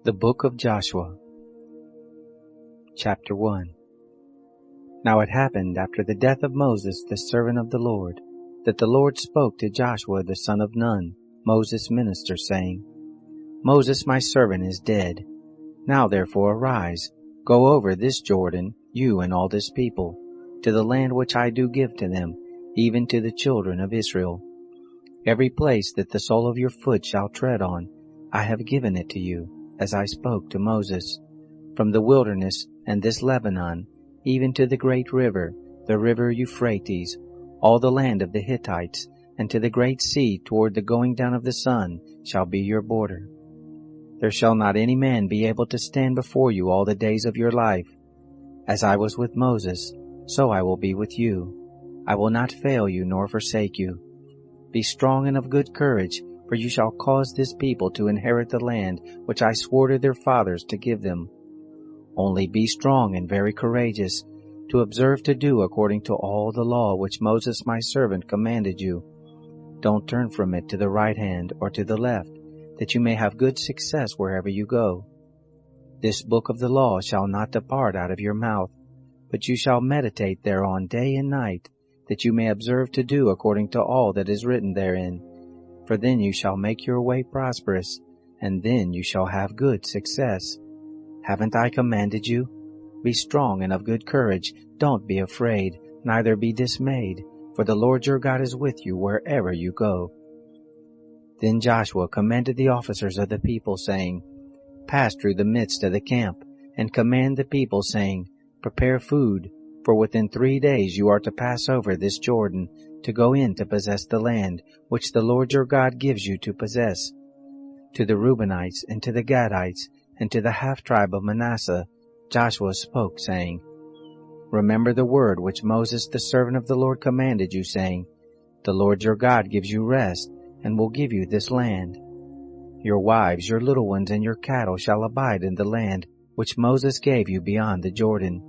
The Book of Joshua, Chapter 1. Now it happened after the death of Moses the servant of the Lord, that the Lord spoke to Joshua the son of Nun, Moses' minister, saying, Moses my servant is dead. Now therefore arise, go over this Jordan, you and all this people, to the land which I do give to them, even to the children of Israel. Every place that the sole of your foot shall tread on, I have given it to you, as I spoke to Moses, from the wilderness and this Lebanon, even to the great river, the river Euphrates, all the land of the Hittites, and to the great sea toward the going down of the sun shall be your border. There shall not any man be able to stand before you all the days of your life. As I was with Moses, so I will be with you. I will not fail you nor forsake you. Be strong and of good courage, for you shall cause this people to inherit the land which I swore to their fathers to give them. Only be strong and very courageous, to observe to do according to all the law which Moses my servant commanded you. Don't turn from it to the right hand or to the left, that you may have good success wherever you go. This book of the law shall not depart out of your mouth, but you shall meditate thereon day and night, that you may observe to do according to all that is written therein. For then you shall make your way prosperous, and then you shall have good success. Haven't I commanded you? Be strong and of good courage. Don't be afraid, neither be dismayed, for the Lord your God is with you wherever you go. Then Joshua commanded the officers of the people, saying, Pass through the midst of the camp, and command the people, saying, Prepare food, for within 3 days you are to pass over this Jordan, to go in to possess the land which the Lord your God gives you to possess. To the Reubenites, and to the Gadites, and to the half-tribe of Manasseh, Joshua spoke, saying, Remember the word which Moses the servant of the Lord commanded you, saying, The Lord your God gives you rest, and will give you this land. Your wives, your little ones, and your cattle shall abide in the land which Moses gave you beyond the Jordan.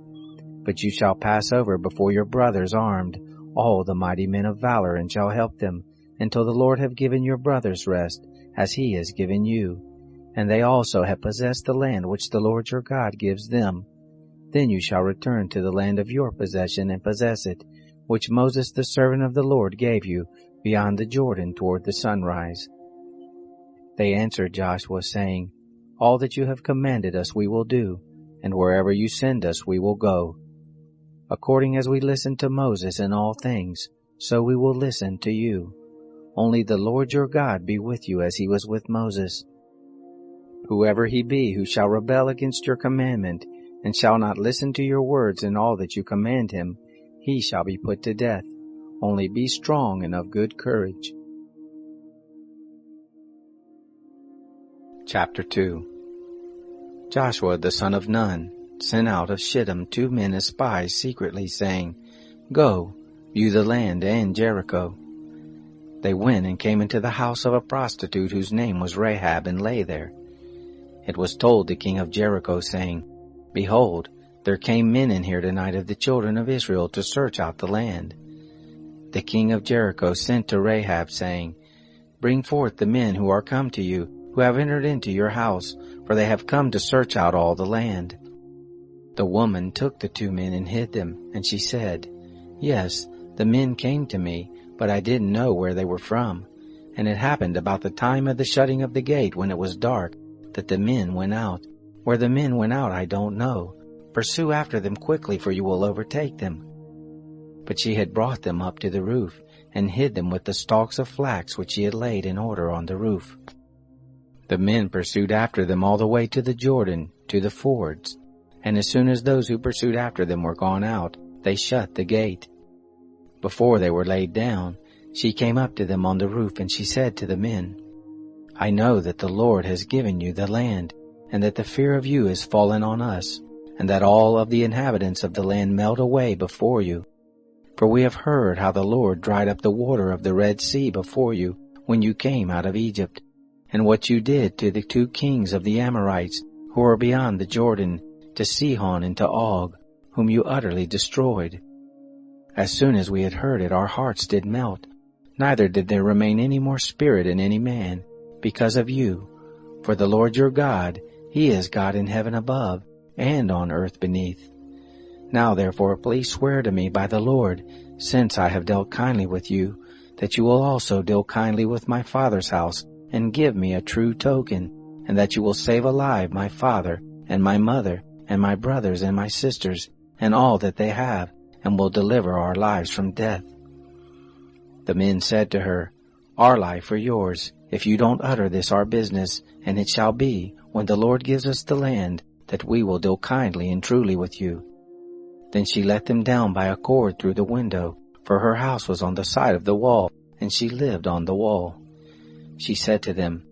But you shall pass over before your brothers armed, all the mighty men of valor, and shall help them, until the Lord have given your brothers rest, as he has given you. And they also have possessed the land which the Lord your God gives them. Then you shall return to the land of your possession and possess it, which Moses the servant of the Lord gave you, beyond the Jordan toward the sunrise. They answered Joshua, saying, All that you have commanded us we will do, and wherever you send us we will go. According as we listened to Moses in all things, so we will listen to you. Only the Lord your God be with you as he was with Moses. Whoever he be who shall rebel against your commandment, and shall not listen to your words in all that you command him, he shall be put to death. Only be strong and of good courage. Chapter 2. Joshua the son of Nun sent out of Shittim 2 men as spies secretly, saying, Go, view the land and Jericho. They went and came into the house of a prostitute whose name was Rahab, and lay there. It was told the king of Jericho, saying, Behold, there came men in here tonight of the children of Israel to search out the land. The king of Jericho sent to Rahab, saying, Bring forth the men who are come to you, who have entered into your house, for they have come to search out all the land. The woman took the 2 men and hid them, and she said, Yes, the men came to me, but I didn't know where they were from. And it happened about the time of the shutting of the gate, when it was dark, that the men went out. Where the men went out I don't know. Pursue after them quickly, for you will overtake them. But she had brought them up to the roof, and hid them with the stalks of flax which she had laid in order on the roof. The men pursued after them all the way to the Jordan, to the fords. And as soon as those who pursued after them were gone out, they shut the gate. Before they were laid down, she came up to them on the roof, and she said to the men, I know that the Lord has given you the land, and that the fear of you is fallen on us, and that all of the inhabitants of the land melt away before you. For we have heard how the Lord dried up the water of the Red Sea before you when you came out of Egypt, and what you did to the 2 kings of the Amorites who are beyond the Jordan, to Sihon and to Og, whom you utterly destroyed. As soon as we had heard it, our hearts did melt, neither did there remain any more spirit in any man, because of you. For the Lord your God He is God in heaven above and on earth beneath. Now therefore please swear to me by the Lord, since I have dealt kindly with you, that you will also deal kindly with my father's house, and give me a true token, and that you will save alive my father, and my mother, and my brothers, and my sisters, and all that they have, and will deliver our lives from death. The men said to her, Our life or yours, if you don't utter this our business, and it shall be, when the Lord gives us the land, that we will deal kindly and truly with you. Then she let them down by a cord through the window, for her house was on the side of the wall, and she lived on the wall. She said to them,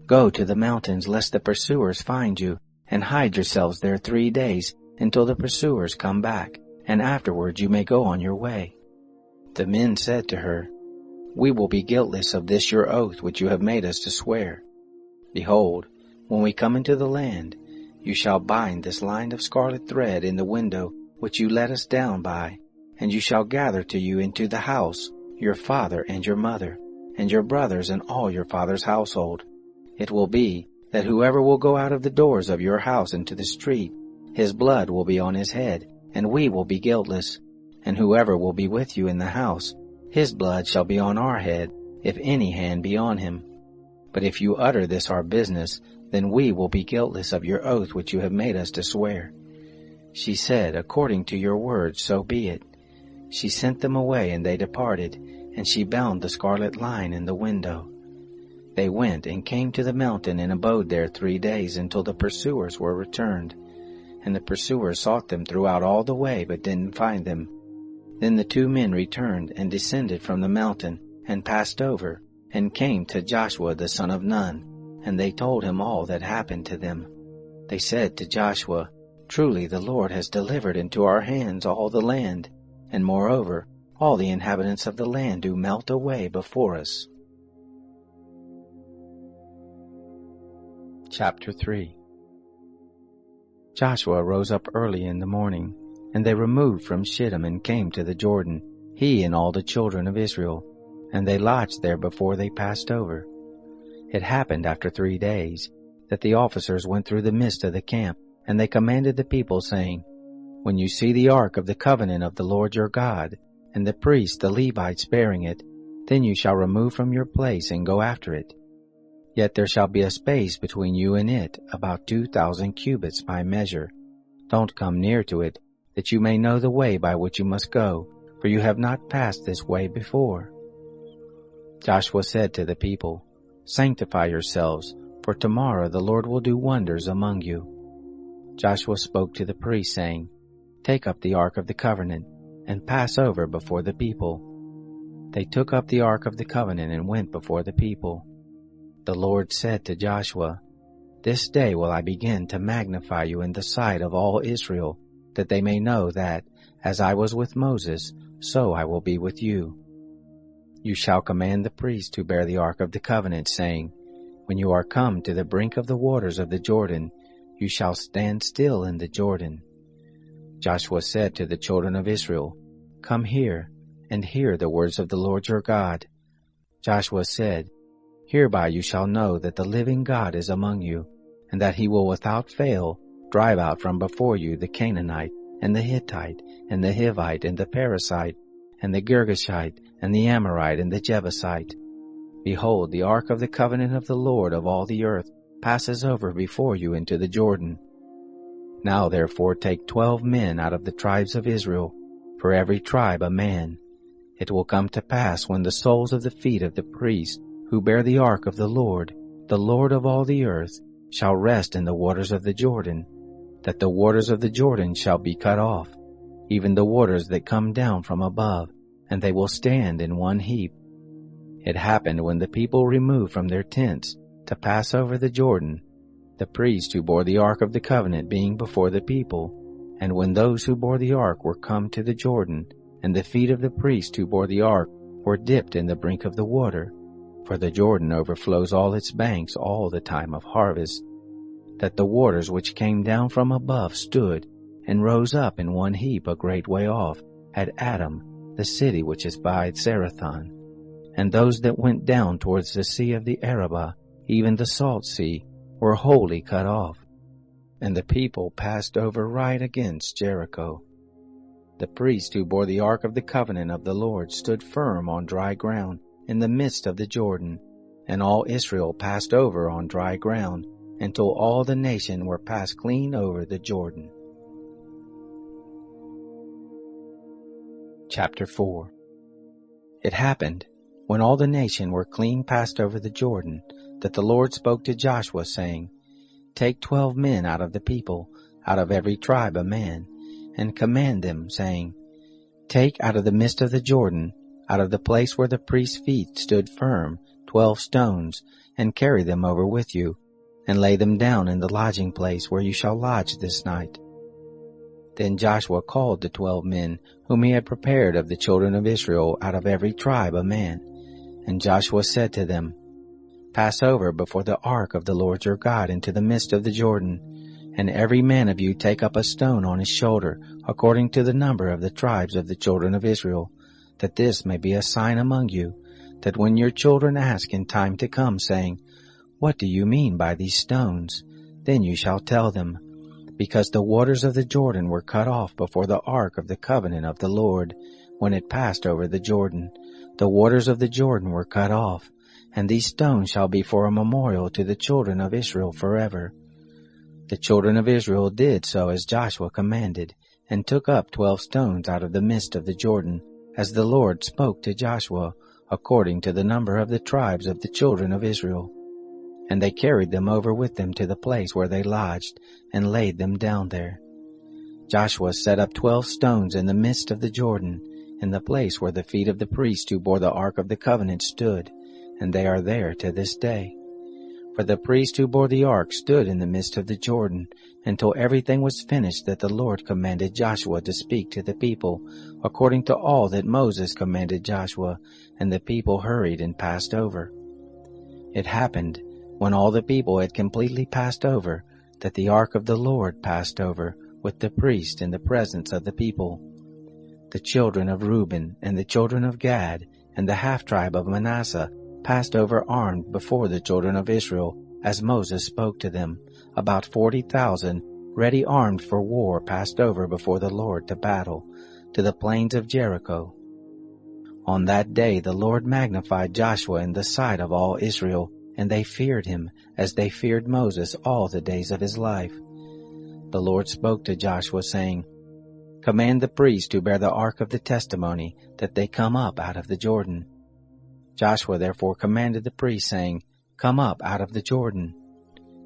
Go to the mountains, lest the pursuers find you, and hide yourselves there 3 days, until the pursuers come back, and afterwards you may go on your way. The men said to her, We will be guiltless of this your oath which you have made us to swear. Behold, when we come into the land, you shall bind this line of scarlet thread in the window which you let us down by, and you shall gather to you into the house your father and your mother, and your brothers and all your father's household. It will be that whoever will go out of the doors of your house into the street, his blood will be on his head, and we will be guiltless. And whoever will be with you in the house, his blood shall be on our head, if any hand be on him. But if you utter this our business, then we will be guiltless of your oath which you have made us to swear. She said, According to your word, so be it. She sent them away, and they departed, and she bound the scarlet line in the window. They went and came to the mountain and abode there 3 days, until the pursuers were returned. And the pursuers sought them throughout all the way, but didn't find them. Then the 2 men returned and descended from the mountain, and passed over, and came to Joshua the son of Nun, and they told him all that happened to them. They said to Joshua, Truly the Lord has delivered into our hands all the land, and moreover, all the inhabitants of the land do melt away before us. Chapter 3. Joshua rose up early in the morning, and they removed from Shittim and came to the Jordan, he and all the children of Israel, and they lodged there before they passed over. It happened after 3 days, that the officers went through the midst of the camp, and they commanded the people, saying, When you see the ark of the covenant of the Lord your God, and the priests the Levites bearing it, then you shall remove from your place and go after it. Yet there shall be a space between you and it, about 2,000 cubits by measure. Don't come near to it, that you may know the way by which you must go, for you have not passed this way before. Joshua said to the people, Sanctify yourselves, for tomorrow the Lord will do wonders among you. Joshua spoke to the priests, saying, Take up the ark of the covenant, and pass over before the people. They took up the ark of the covenant and went before the people. The Lord said to Joshua, This day will I begin to magnify you in the sight of all Israel, that they may know that, as I was with Moses, so I will be with you. You shall command the priests to bear the ark of the covenant, saying, When you are come to the brink of the waters of the Jordan, you shall stand still in the Jordan. Joshua said to the children of Israel, Come here, and hear the words of the Lord your God. Joshua said, Hereby you shall know that the living God is among you, and that he will without fail drive out from before you the Canaanite, and the Hittite, and the Hivite, and the Perizzite, and the Girgashite, and the Amorite, and the Jebusite. Behold, the ark of the covenant of the Lord of all the earth passes over before you into the Jordan. Now therefore take 12 men out of the tribes of Israel, for every tribe a man. It will come to pass when the soles of the feet of the priests who bear the ark of the Lord of all the earth, shall rest in the waters of the Jordan, that the waters of the Jordan shall be cut off, even the waters that come down from above, and they will stand in one heap. It happened when the people removed from their tents to pass over the Jordan, the priests who bore the ark of the covenant being before the people, and when those who bore the ark were come to the Jordan, and the feet of the priests who bore the ark were dipped in the brink of the water, for the Jordan overflows all its banks all the time of harvest, that the waters which came down from above stood, and rose up in one heap a great way off, at Adam, the city which is by Zarethan. And those that went down towards the sea of the Arabah, even the salt sea, were wholly cut off, and the people passed over right against Jericho. The priest who bore the ark of the covenant of the Lord stood firm on dry ground in the midst of the Jordan, and all Israel passed over on dry ground until all the nation were passed clean over the Jordan. Chapter 4. It happened, when all the nation were clean passed over the Jordan, that the Lord spoke to Joshua, saying, Take 12 men out of the people, out of every tribe a man, and command them, saying, Take out of the midst of the Jordan, out of the place where the priest's feet stood firm, 12 stones, and carry them over with you, and lay them down in the lodging place where you shall lodge this night. Then Joshua called the 12 men whom he had prepared of the children of Israel out of every tribe a man. And Joshua said to them, Pass over before the ark of the Lord your God into the midst of the Jordan, and every man of you take up a stone on his shoulder, according to the number of the tribes of the children of Israel, that this may be a sign among you, that when your children ask in time to come, saying, What do you mean by these stones? Then you shall tell them, Because the waters of the Jordan were cut off before the ark of the covenant of the Lord, when it passed over the Jordan. The waters of the Jordan were cut off, and these stones shall be for a memorial to the children of Israel forever. The children of Israel did so as Joshua commanded, and took up 12 stones out of the midst of the Jordan, as the Lord spoke to Joshua, according to the number of the tribes of the children of Israel. And they carried them over with them to the place where they lodged, and laid them down there. Joshua set up 12 stones in the midst of the Jordan, in the place where the feet of the priest who bore the ark of the covenant stood, and they are there to this day. For the priest who bore the ark stood in the midst of the Jordan, until everything was finished that the Lord commanded Joshua to speak to the people, according to all that Moses commanded Joshua, and the people hurried and passed over. It happened, when all the people had completely passed over, that the ark of the Lord passed over with the priest in the presence of the people. The children of Reuben and the children of Gad and the half-tribe of Manasseh passed over armed before the children of Israel, as Moses spoke to them. About 40,000, ready armed for war, passed over before the Lord to battle, to the plains of Jericho. On that day the Lord magnified Joshua in the sight of all Israel, and they feared him, as they feared Moses all the days of his life. The Lord spoke to Joshua, saying, Command the priests who bear the ark of the testimony, that they come up out of the Jordan. Joshua therefore commanded the priests, saying, Come up out of the Jordan.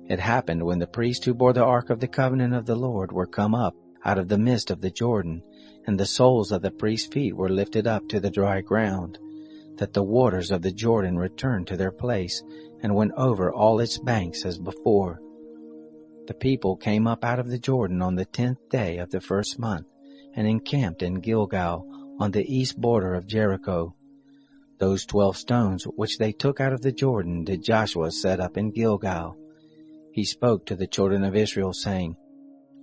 It happened, when the priests who bore the ark of the covenant of the Lord were come up out of the midst of the Jordan, and the soles of the priests' feet were lifted up to the dry ground, that the waters of the Jordan returned to their place, and went over all its banks as before. The people came up out of the Jordan on the 10th day of the first month, and encamped in Gilgal, on the east border of Jericho. Those 12 stones which they took out of the Jordan did Joshua set up in Gilgal. He spoke to the children of Israel, saying,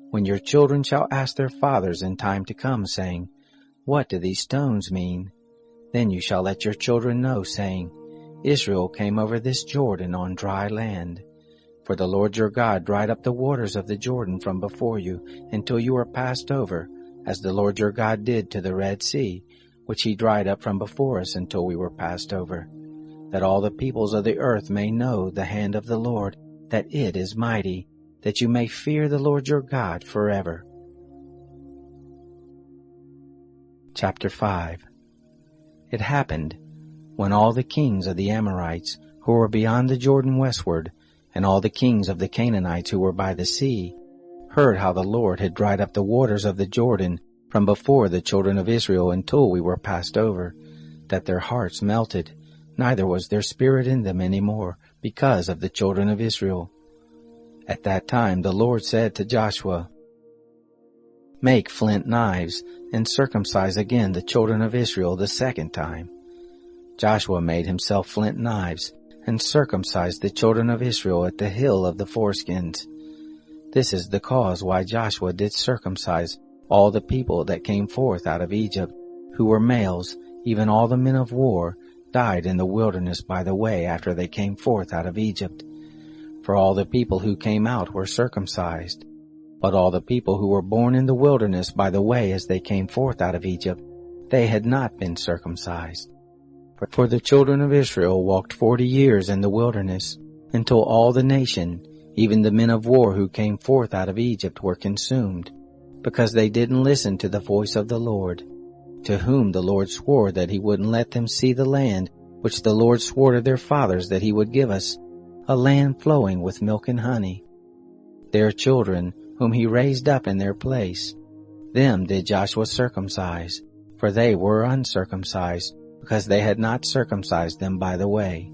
When your children shall ask their fathers in time to come, saying, What do these stones mean? Then you shall let your children know, saying, Israel came over this Jordan on dry land. For the Lord your God dried up the waters of the Jordan from before you, until you were passed over, as the Lord your God did to the Red Sea, which he dried up from before us until we were passed over, that all the peoples of the earth may know the hand of the Lord, that it is mighty, that you may fear the Lord your God forever. Chapter 5. It happened, when all the kings of the Amorites, who were beyond the Jordan westward, and all the kings of the Canaanites who were by the sea, heard how the Lord had dried up the waters of the Jordan from before the children of Israel until we were passed over, that their hearts melted, neither was there spirit in them any more, because of the children of Israel. At that time the Lord said to Joshua, Make flint knives, and circumcise again the children of Israel the second time. Joshua made himself flint knives, and circumcised the children of Israel at the hill of the foreskins. This is the cause why Joshua did circumcise all the people that came forth out of Egypt, who were males, even all the men of war, died in the wilderness by the way after they came forth out of Egypt. For all the people who came out were circumcised, But all the people who were born in the wilderness by the way as they came forth out of Egypt, they had not been circumcised. For the children of Israel walked 40 years in the wilderness, until all the nation, even the men of war who came forth out of Egypt, were consumed, because they didn't listen to the voice of the Lord, to whom the Lord swore that he wouldn't let them see the land which the Lord swore to their fathers that he would give us, a land flowing with milk and honey. Their children, whom he raised up in their place, them did Joshua circumcise, for they were uncircumcised, because they had not circumcised them by the way.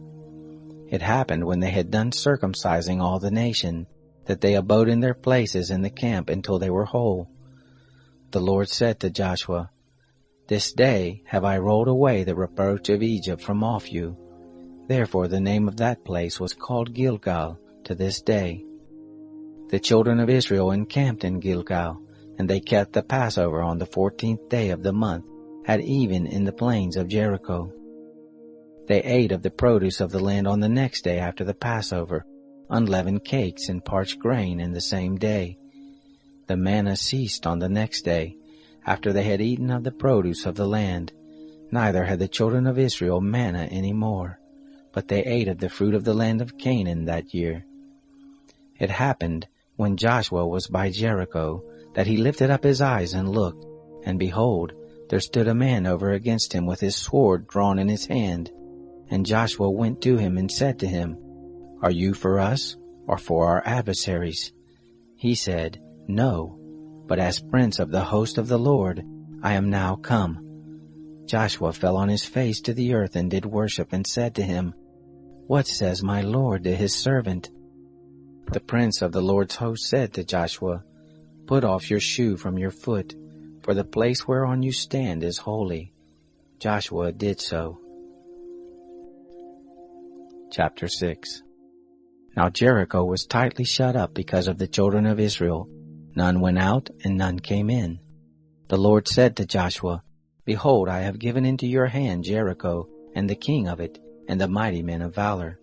It happened when they had done circumcising all the nation, that they abode in their places in the camp until they were whole. The Lord said to Joshua, This day have I rolled away the reproach of Egypt from off you. Therefore the name of that place was called Gilgal to this day. The children of Israel encamped in Gilgal, and they kept the Passover on the 14th day of the month, at even in the plains of Jericho. They ate of the produce of the land on the next day after the Passover, unleavened cakes and parched grain in the same day. The manna ceased on the next day, after they had eaten of the produce of the land. Neither had the children of Israel manna any more, but they ate of the fruit of the land of Canaan that year. It happened, when Joshua was by Jericho, that he lifted up his eyes and looked, and behold, there stood a man over against him with his sword drawn in his hand. And Joshua went to him and said to him, Are you for us, or for our adversaries? He said, No, but as prince of the host of the Lord, I am now come. Joshua fell on his face to the earth and did worship, and said to him, What says my Lord to his servant? The prince of the Lord's host said to Joshua, Put off your shoe from your foot, for the place whereon you stand is holy. Joshua did so. Chapter 6. Now Jericho was tightly shut up because of the children of Israel. None went out, and none came in. The Lord said to Joshua, Behold, I have given into your hand Jericho, and the king of it, and the mighty men of valor.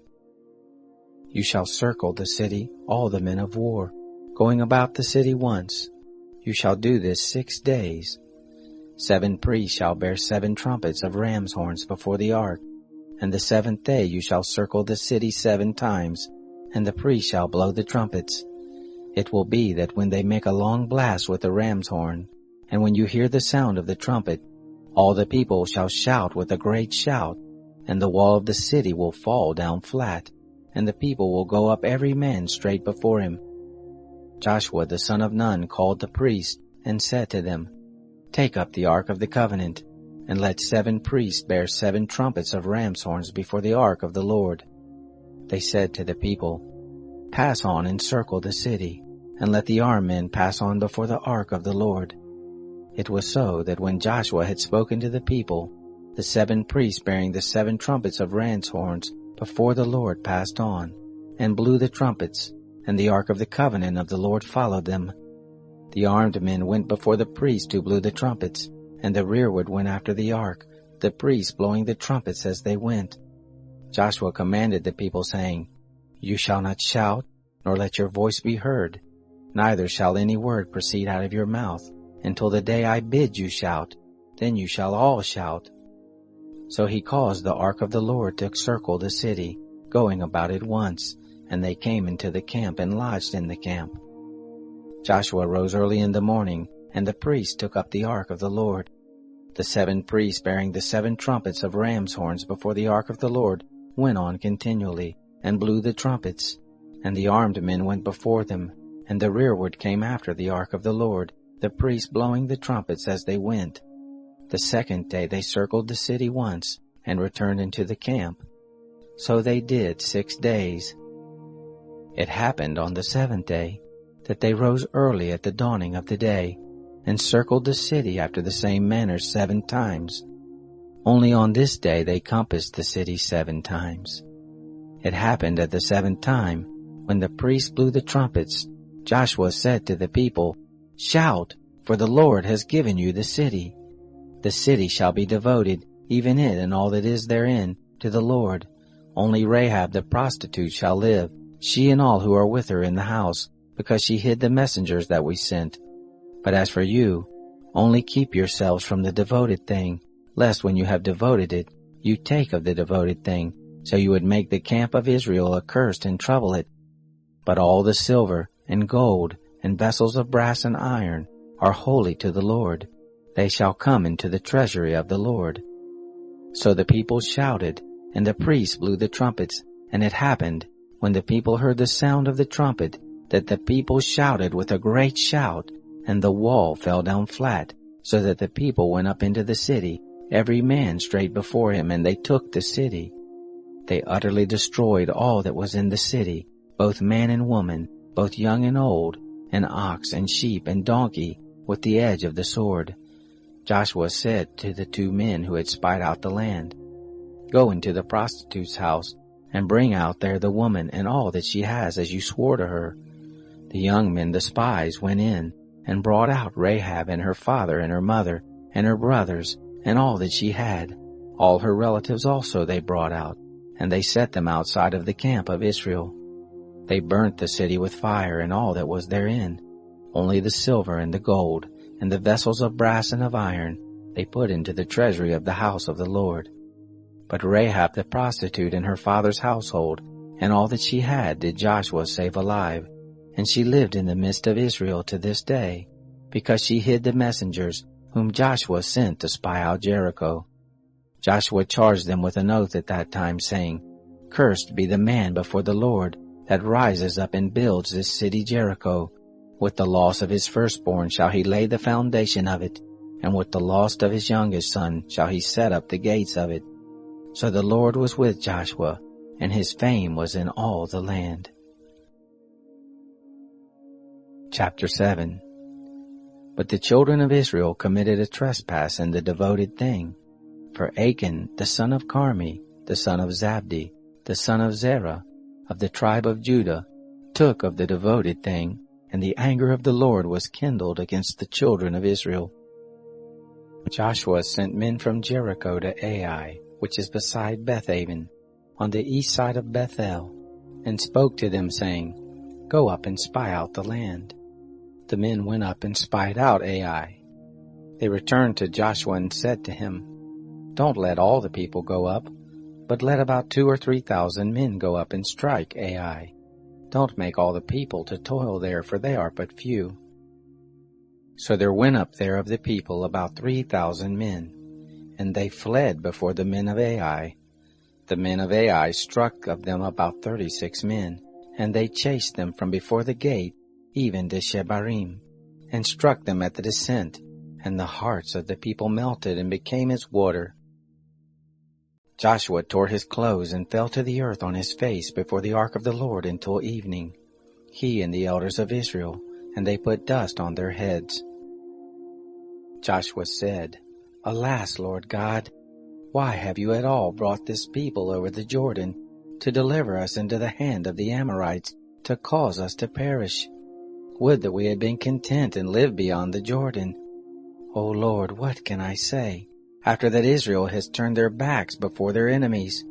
You shall circle the city, all the men of war, going about the city once. You shall do this 6 days. 7 priests shall bear 7 trumpets of ram's horns before the ark. And the 7th day you shall circle the city 7 times, and the priests shall blow the trumpets. It will be that when they make a long blast with the ram's horn, and when you hear the sound of the trumpet, all the people shall shout with a great shout, and the wall of the city will fall down flat, and the people will go up every man straight before him. Joshua the son of Nun called the priests, and said to them, Take up the ark of the covenant, and let 7 priests bear 7 trumpets of ram's horns before the ark of the Lord. They said to the people, Pass on and circle the city, and let the armed men pass on before the ark of the Lord. It was so that when Joshua had spoken to the people, the 7 priests bearing the 7 trumpets of ram's horns before the Lord passed on, and blew the trumpets, and the ark of the covenant of the Lord followed them. The armed men went before the priests who blew the trumpets, and the rearward went after the ark, the priests blowing the trumpets as they went. Joshua commanded the people, saying, You shall not shout, nor let your voice be heard, neither shall any word proceed out of your mouth, until the day I bid you shout, then you shall all shout. So he caused the ark of the Lord to circle the city, going about it once, and they came into the camp and lodged in the camp. Joshua rose early in the morning, and the priests took up the ark of the Lord. The 7 priests bearing the 7 trumpets of ram's horns before the ark of the Lord went on continually, and blew the trumpets. And the armed men went before them, and the rearward came after the ark of the Lord, the priests blowing the trumpets as they went. The 2nd day they circled the city once, and returned into the camp. So they did 6 days. It happened on the 7th day, that they rose early at the dawning of the day, and circled the city after the same manner 7 times. Only on this day they compassed the city 7 times. It happened at the 7th time, when the priests blew the trumpets, Joshua said to the people, Shout, for the Lord has given you the city. The city shall be devoted, even it and all that is therein, to the Lord. Only Rahab the prostitute shall live, she and all who are with her in the house, because she hid the messengers that we sent. But as for you, only keep yourselves from the devoted thing, lest when you have devoted it, you take of the devoted thing, so you would make the camp of Israel accursed and trouble it. But all the silver and gold and vessels of brass and iron are holy to the Lord. They shall come into the treasury of the Lord. So the people shouted, and the priests blew the trumpets. And it happened, when the people heard the sound of the trumpet, that the people shouted with a great shout, and the wall fell down flat, so that the people went up into the city, every man straight before him, and they took the city. They utterly destroyed all that was in the city, both man and woman, both young and old, and ox and sheep and donkey, with the edge of the sword. Joshua said to the 2 men who had spied out the land, Go into the prostitute's house, and bring out there the woman and all that she has, as you swore to her. The young men, the spies, went in, and brought out Rahab and her father and her mother, and her brothers, and all that she had. All her relatives also they brought out, and they set them outside of the camp of Israel. They burnt the city with fire and all that was therein. Only the silver and the gold, and the vessels of brass and of iron, they put into the treasury of the house of the Lord. But Rahab the prostitute and her father's household, and all that she had, did Joshua save alive. And she lived in the midst of Israel to this day, because she hid the messengers whom Joshua sent to spy out Jericho. Joshua charged them with an oath at that time, saying, Cursed be the man before the Lord that rises up and builds this city Jericho. With the loss of his firstborn shall he lay the foundation of it, and with the loss of his youngest son shall he set up the gates of it. So the Lord was with Joshua, and his fame was in all the land. Chapter 7. But the children of Israel committed a trespass in the devoted thing. For Achan, the son of Carmi, the son of Zabdi, the son of Zerah, of the tribe of Judah, took of the devoted thing, and the anger of the Lord was kindled against the children of Israel. Joshua sent men from Jericho to Ai, which is beside Bethaven, on the east side of Bethel, and spoke to them, saying, Go up and spy out the land. The men went up and spied out Ai. They returned to Joshua and said to him, Don't let all the people go up, but let about 2,000 or 3,000 men go up and strike Ai. Don't make all the people to toil there, for they are but few. So there went up there of the people about 3,000 men, and they fled before the men of Ai. The men of Ai struck of them about 36 men, and they chased them from before the gate, even to Shebarim, and struck them at the descent, and the hearts of the people melted and became as water. Joshua tore his clothes and fell to the earth on his face before the ark of the Lord until evening, he and the elders of Israel, and they put dust on their heads. Joshua said, Alas, Lord God, why have you at all brought this people over the Jordan to deliver us into the hand of the Amorites, to cause us to perish? Would that we had been content and lived beyond the Jordan. O Lord, what can I say, after that Israel has turned their backs before their enemies?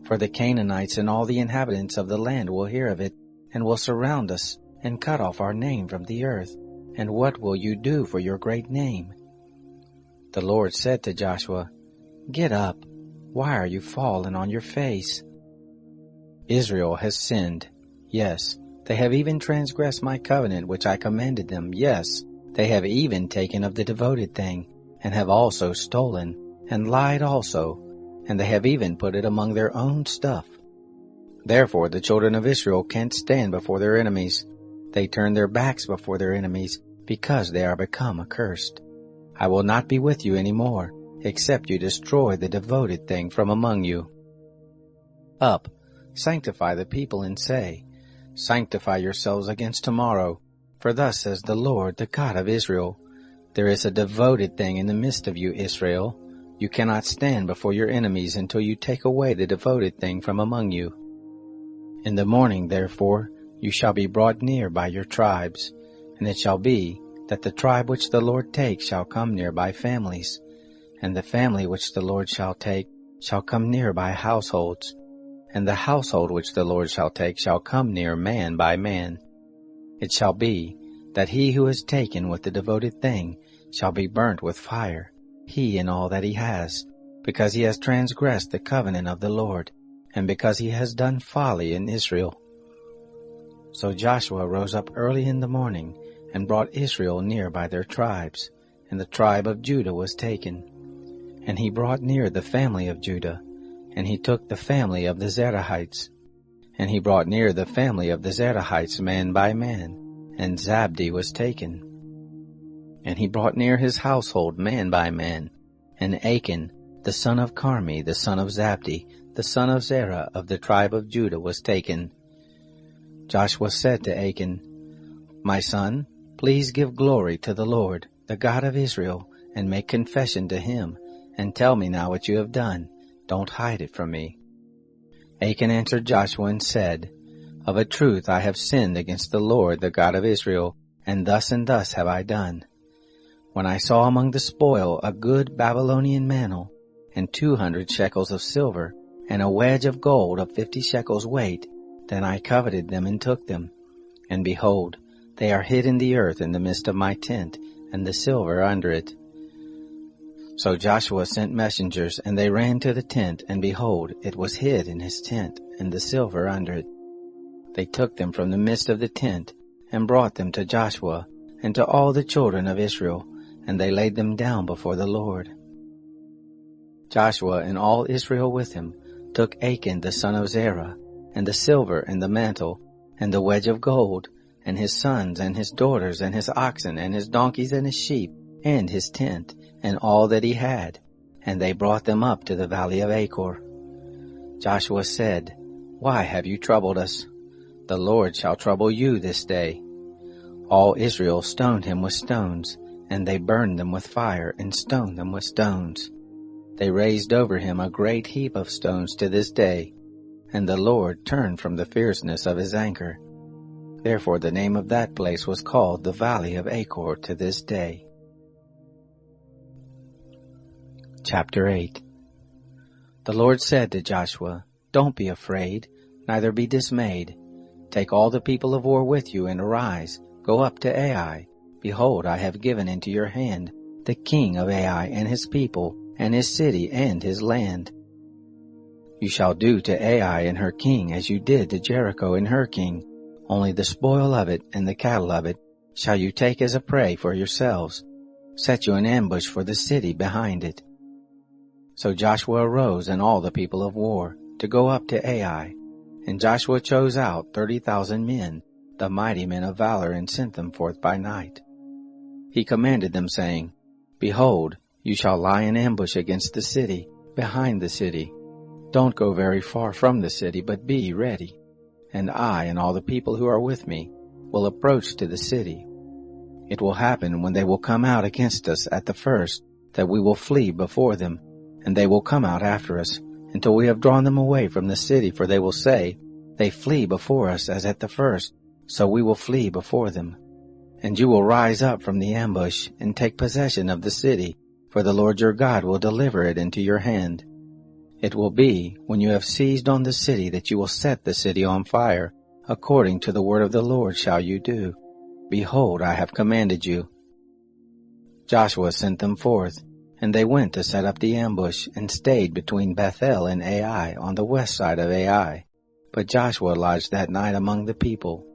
For the Canaanites and all the inhabitants of the land will hear of it, and will surround us, and cut off our name from the earth. And what will you do for your great name? The Lord said to Joshua, Get up. Why are you fallen on your face? Israel has sinned. Yes, they have even transgressed my covenant which I commanded them. Yes, they have even taken of the devoted thing, and have also stolen, and lied also, and they have even put it among their own stuff. Therefore the children of Israel can't stand before their enemies. They turn their backs before their enemies, because they are become accursed. I will not be with you any more, except you destroy the devoted thing from among you. Up, sanctify the people, and say, Sanctify yourselves against tomorrow, for thus says the Lord, the God of Israel, There is a devoted thing in the midst of you, Israel. You cannot stand before your enemies until you take away the devoted thing from among you. In the morning, therefore, you shall be brought near by your tribes, and it shall be that the tribe which the Lord takes shall come near by families, and the family which the Lord shall take shall come near by households, and the household which the Lord shall take shall come near man by man. It shall be that he who is taken with the devoted thing shall be burnt with fire, he and all that he has, because he has transgressed the covenant of the Lord, and because he has done folly in Israel. So Joshua rose up early in the morning, and brought Israel near by their tribes, and the tribe of Judah was taken. And he brought near the family of Judah, and he took the family of the Zerahites. And he brought near the family of the Zerahites man by man, and Zabdi was taken. And he brought near his household man by man, and Achan, the son of Carmi, the son of Zabdi, the son of Zerah of the tribe of Judah was taken. Joshua said to Achan, My son, please give glory to the Lord, the God of Israel, and make confession to him, and tell me now what you have done. Don't hide it from me. Achan answered Joshua and said, Of a truth I have sinned against the Lord, the God of Israel, and thus have I done. When I saw among the spoil a good Babylonian mantle, and 200 shekels of silver, and a wedge of gold of 50 shekels weight, then I coveted them and took them. And behold, they are hid in the earth in the midst of my tent, and the silver under it. So Joshua sent messengers, and they ran to the tent, and behold, it was hid in his tent, and the silver under it. They took them from the midst of the tent, and brought them to Joshua, and to all the children of Israel, and they laid them down before the Lord. Joshua and all Israel with him took Achan the son of Zerah, and the silver and the mantle, and the wedge of gold, and his sons and his daughters, and his oxen, and his donkeys, and his sheep, and his tent, and all that he had, and they brought them up to the valley of Achor. Joshua said, Why have you troubled us? The Lord shall trouble you this day. All Israel stoned him with stones, and they burned them with fire, and stoned them with stones. They raised over him a great heap of stones to this day, and the Lord turned from the fierceness of his anger. Therefore the name of that place was called the Valley of Achor to this day. Chapter 8. The Lord said to Joshua, Don't be afraid, neither be dismayed. Take all the people of war with you, and arise, go up to Ai. Behold, I have given into your hand the king of Ai and his people, and his city and his land. You shall do to Ai and her king as you did to Jericho and her king. Only the spoil of it and the cattle of it shall you take as a prey for yourselves. Set you an ambush for the city behind it. So Joshua arose and all the people of war to go up to Ai. And Joshua chose out 30,000 men, the mighty men of valor, and sent them forth by night. He commanded them, saying, Behold, you shall lie in ambush against the city, behind the city. Don't go very far from the city, but be ready. And I and all the people who are with me will approach to the city. It will happen when they will come out against us at the first, that we will flee before them, and they will come out after us, until we have drawn them away from the city, for they will say, They flee before us as at the first, so we will flee before them. And you will rise up from the ambush, and take possession of the city, for the Lord your God will deliver it into your hand. It will be, when you have seized on the city, that you will set the city on fire. According to the word of the Lord shall you do. Behold, I have commanded you. Joshua sent them forth, and they went to set up the ambush, and stayed between Bethel and Ai on the west side of Ai. But Joshua lodged that night among the people.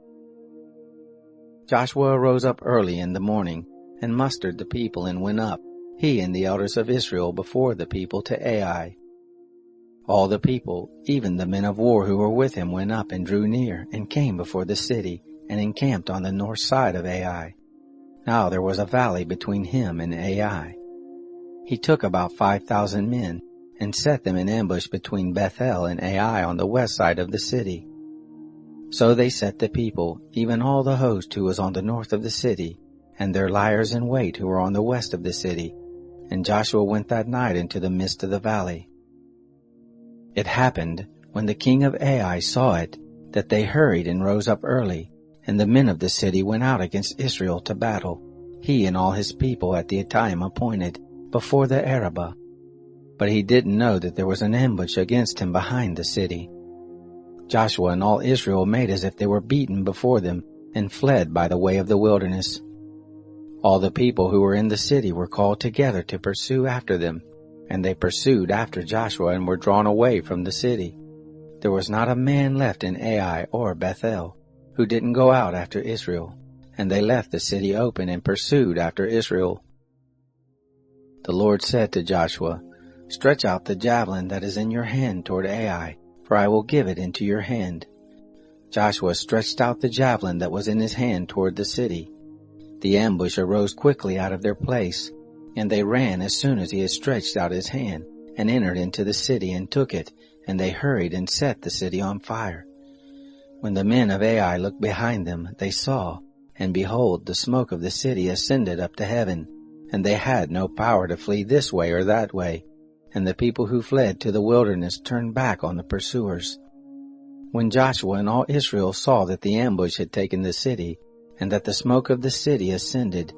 Joshua arose up early in the morning, and mustered the people, and went up, he and the elders of Israel, before the people to Ai. All the people, even the men of war who were with him, went up and drew near, and came before the city, and encamped on the north side of Ai. Now there was a valley between him and Ai. He took about 5,000 men, and set them in ambush between Bethel and Ai on the west side of the city. So they set the people, even all the host who was on the north of the city, and their liers in wait who were on the west of the city. And Joshua went that night into the midst of the valley. It happened, when the king of Ai saw it, that they hurried and rose up early, and the men of the city went out against Israel to battle, he and all his people at the time appointed, before the Arabah. But he didn't know that there was an ambush against him behind the city. Joshua and all Israel made as if they were beaten before them, and fled by the way of the wilderness. All the people who were in the city were called together to pursue after them, and they pursued after Joshua and were drawn away from the city. There was not a man left in Ai or Bethel who didn't go out after Israel, and they left the city open and pursued after Israel. The Lord said to Joshua, "Stretch out the javelin that is in your hand toward Ai, for I will give it into your hand." Joshua stretched out the javelin that was in his hand toward the city. The ambush arose quickly out of their place, and they ran as soon as he had stretched out his hand, and entered into the city and took it, and they hurried and set the city on fire. When the men of Ai looked behind them, they saw, and behold, the smoke of the city ascended up to heaven, and they had no power to flee this way or that way, and the people who fled to the wilderness turned back on the pursuers. When Joshua and all Israel saw that the ambush had taken the city, and that the smoke of the city ascended,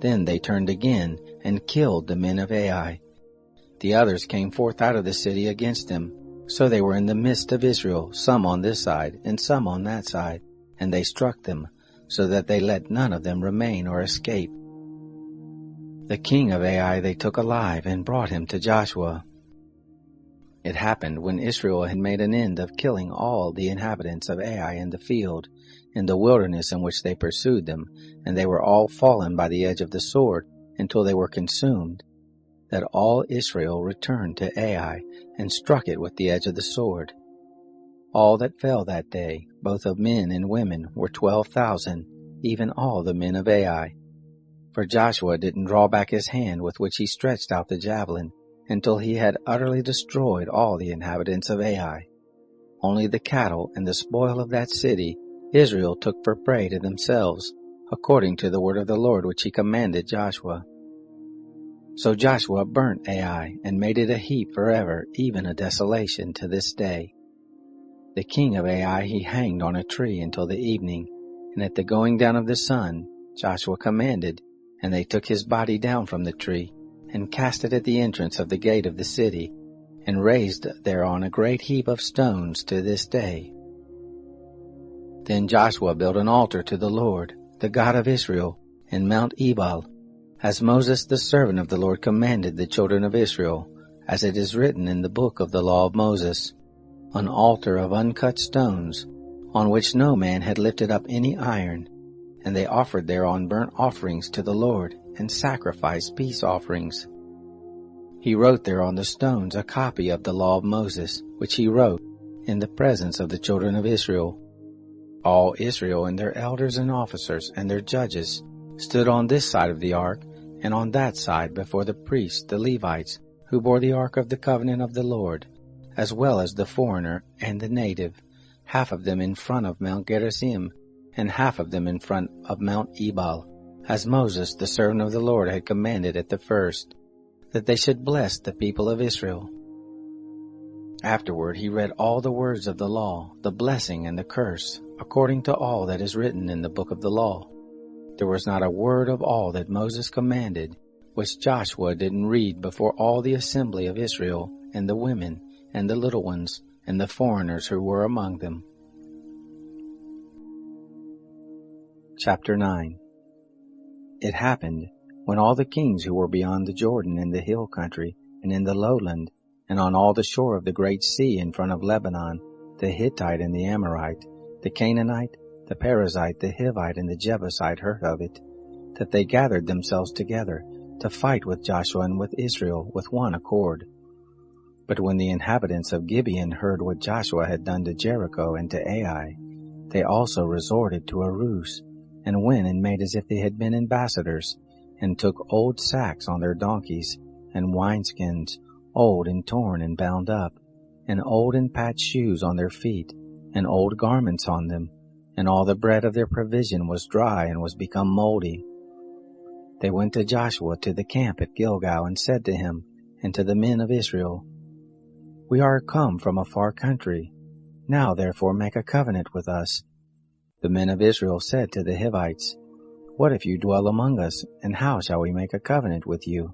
then they turned again and killed the men of Ai. The others came forth out of the city against them, so they were in the midst of Israel, some on this side and some on that side, and they struck them, so that they let none of them remain or escape. The king of Ai they took alive and brought him to Joshua. It happened when Israel had made an end of killing all the inhabitants of Ai in the field, in the wilderness in which they pursued them, and they were all fallen by the edge of the sword until they were consumed, that all Israel returned to Ai and struck it with the edge of the sword. All that fell that day, both of men and women, were 12,000, even all the men of Ai. For Joshua didn't draw back his hand with which he stretched out the javelin, until he had utterly destroyed all the inhabitants of Ai. Only the cattle and the spoil of that city Israel took for prey to themselves, according to the word of the Lord which he commanded Joshua. So Joshua burnt Ai, and made it a heap forever, even a desolation to this day. The king of Ai he hanged on a tree until the evening, and at the going down of the sun Joshua commanded, and they took his body down from the tree, and cast it at the entrance of the gate of the city, and raised thereon a great heap of stones to this day. Then Joshua built an altar to the Lord, the God of Israel, in Mount Ebal, as Moses the servant of the Lord commanded the children of Israel, as it is written in the book of the law of Moses, an altar of uncut stones, on which no man had lifted up any iron, and they offered thereon burnt offerings to the Lord, and sacrificed peace offerings. He wrote there on the stones a copy of the law of Moses, which he wrote in the presence of the children of Israel. All Israel and their elders and officers and their judges stood on this side of the ark, and on that side before the priests, the Levites, who bore the ark of the covenant of the Lord, as well as the foreigner and the native, half of them in front of Mount Gerizim, and half of them in front of Mount Ebal, as Moses the servant of the Lord had commanded at the first, that they should bless the people of Israel. Afterward he read all the words of the law, the blessing and the curse, according to all that is written in the book of the law. There was not a word of all that Moses commanded, which Joshua didn't read before all the assembly of Israel, and the women, and the little ones, and the foreigners who were among them. Chapter 9. It happened, when all the kings who were beyond the Jordan in the hill country, and in the lowland, and on all the shore of the great sea in front of Lebanon, the Hittite and the Amorite, the Canaanite, the Perizzite, the Hivite, and the Jebusite heard of it, that they gathered themselves together to fight with Joshua and with Israel with one accord. But when the inhabitants of Gibeon heard what Joshua had done to Jericho and to Ai, they also resorted to a ruse, and went and made as if they had been ambassadors, and took old sacks on their donkeys, and wineskins, old and torn and bound up, and old and patched shoes on their feet, and old garments on them, and all the bread of their provision was dry and was become moldy. They went to Joshua to the camp at Gilgal, and said to him, and to the men of Israel, "We are come from a far country. Now therefore make a covenant with us." The men of Israel said to the Hivites, "What if you dwell among us, and how shall we make a covenant with you?"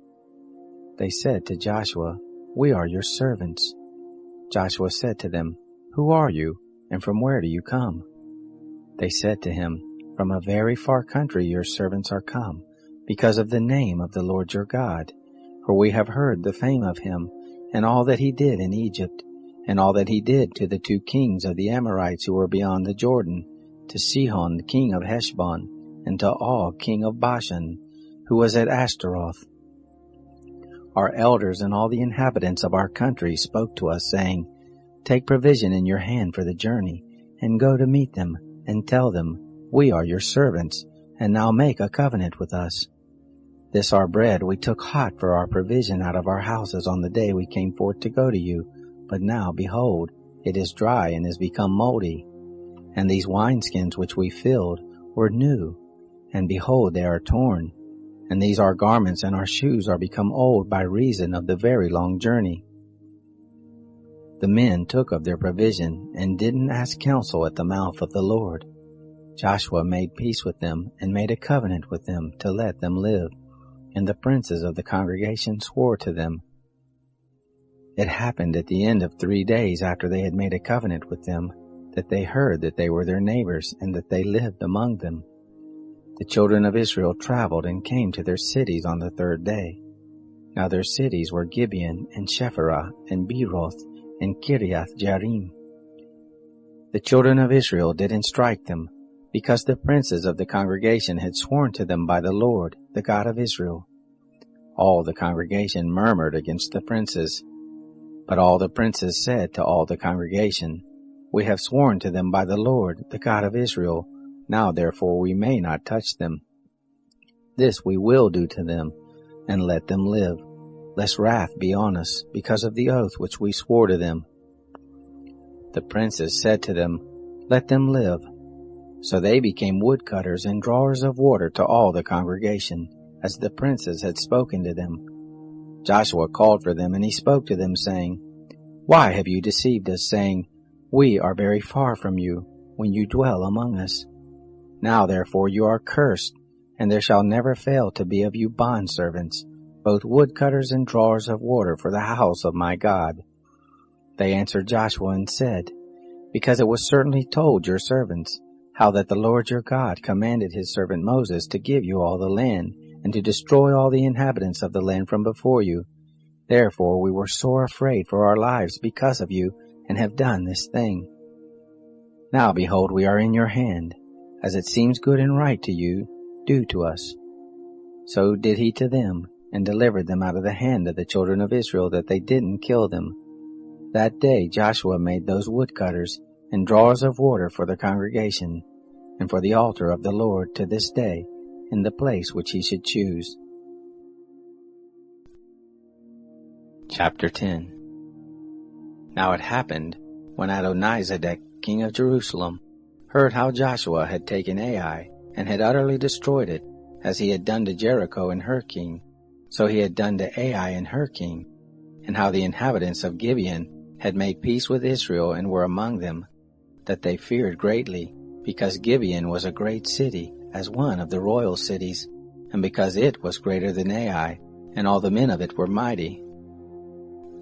They said to Joshua, "We are your servants." Joshua said to them, "Who are you, and from where do you come?" They said to him, From a very far country your servants are come, because of the name of the Lord your God. For we have heard the fame of him, and all that he did in Egypt, and all that he did to the 2 kings of the Amorites who were beyond the Jordan, to Sihon king of Heshbon, and to Og king of Bashan, who was at Ashtaroth. Our elders and all the inhabitants of our country spoke to us, saying, Take provision in your hand for the journey, and go to meet them, and tell them, We are your servants, and now make a covenant with us. This our bread we took hot for our provision out of our houses on the day we came forth to go to you, but now, behold, it is dry and is become moldy. And these wineskins which we filled were new, and behold, they are torn. And these our garments and our shoes are become old by reason of the very long journey. The men took of their provision, and didn't ask counsel at the mouth of the Lord. Joshua made peace with them, and made a covenant with them to let them live. And the princes of the congregation swore to them. It happened at the end of 3 days after they had made a covenant with them, that they heard that they were their neighbors, and that they lived among them. The children of Israel traveled and came to their cities on the 3rd day. Now their cities were Gibeon, and Shepherah, and Beeroth, and Kiriath Jearim. The children of Israel didn't strike them, because the princes of the congregation had sworn to them by the Lord, the God of Israel. All the congregation murmured against the princes. But all the princes said to all the congregation, We have sworn to them by the Lord, the God of Israel. Now therefore we may not touch them. This we will do to them, and let them live, lest wrath be on us, because of the oath which we swore to them. The princes said to them, Let them live. So they became woodcutters and drawers of water to all the congregation, as the princes had spoken to them. Joshua called for them, and he spoke to them, saying, Why have you deceived us, saying, We are very far from you, when you dwell among us? Now therefore you are cursed, and there shall never fail to be of you bondservants, both woodcutters and drawers of water for the house of my God. They answered Joshua and said, Because it was certainly told your servants, how that the Lord your God commanded his servant Moses to give you all the land, and to destroy all the inhabitants of the land from before you. Therefore we were sore afraid for our lives because of you, and have done this thing. Now behold, we are in your hand. As it seems good and right to you, do to us. So did he to them, and delivered them out of the hand of the children of Israel, that they didn't kill them. That day Joshua made those woodcutters and drawers of water for the congregation, and for the altar of the Lord to this day, in the place which he should choose. Chapter 10. Now it happened, when Adonizedek, king of Jerusalem, heard how Joshua had taken Ai, and had utterly destroyed it, as he had done to Jericho and her king, so he had done to Ai and her king, and how the inhabitants of Gibeon had made peace with Israel and were among them, that they feared greatly, because Gibeon was a great city, as one of the royal cities, and because it was greater than Ai, and all the men of it were mighty.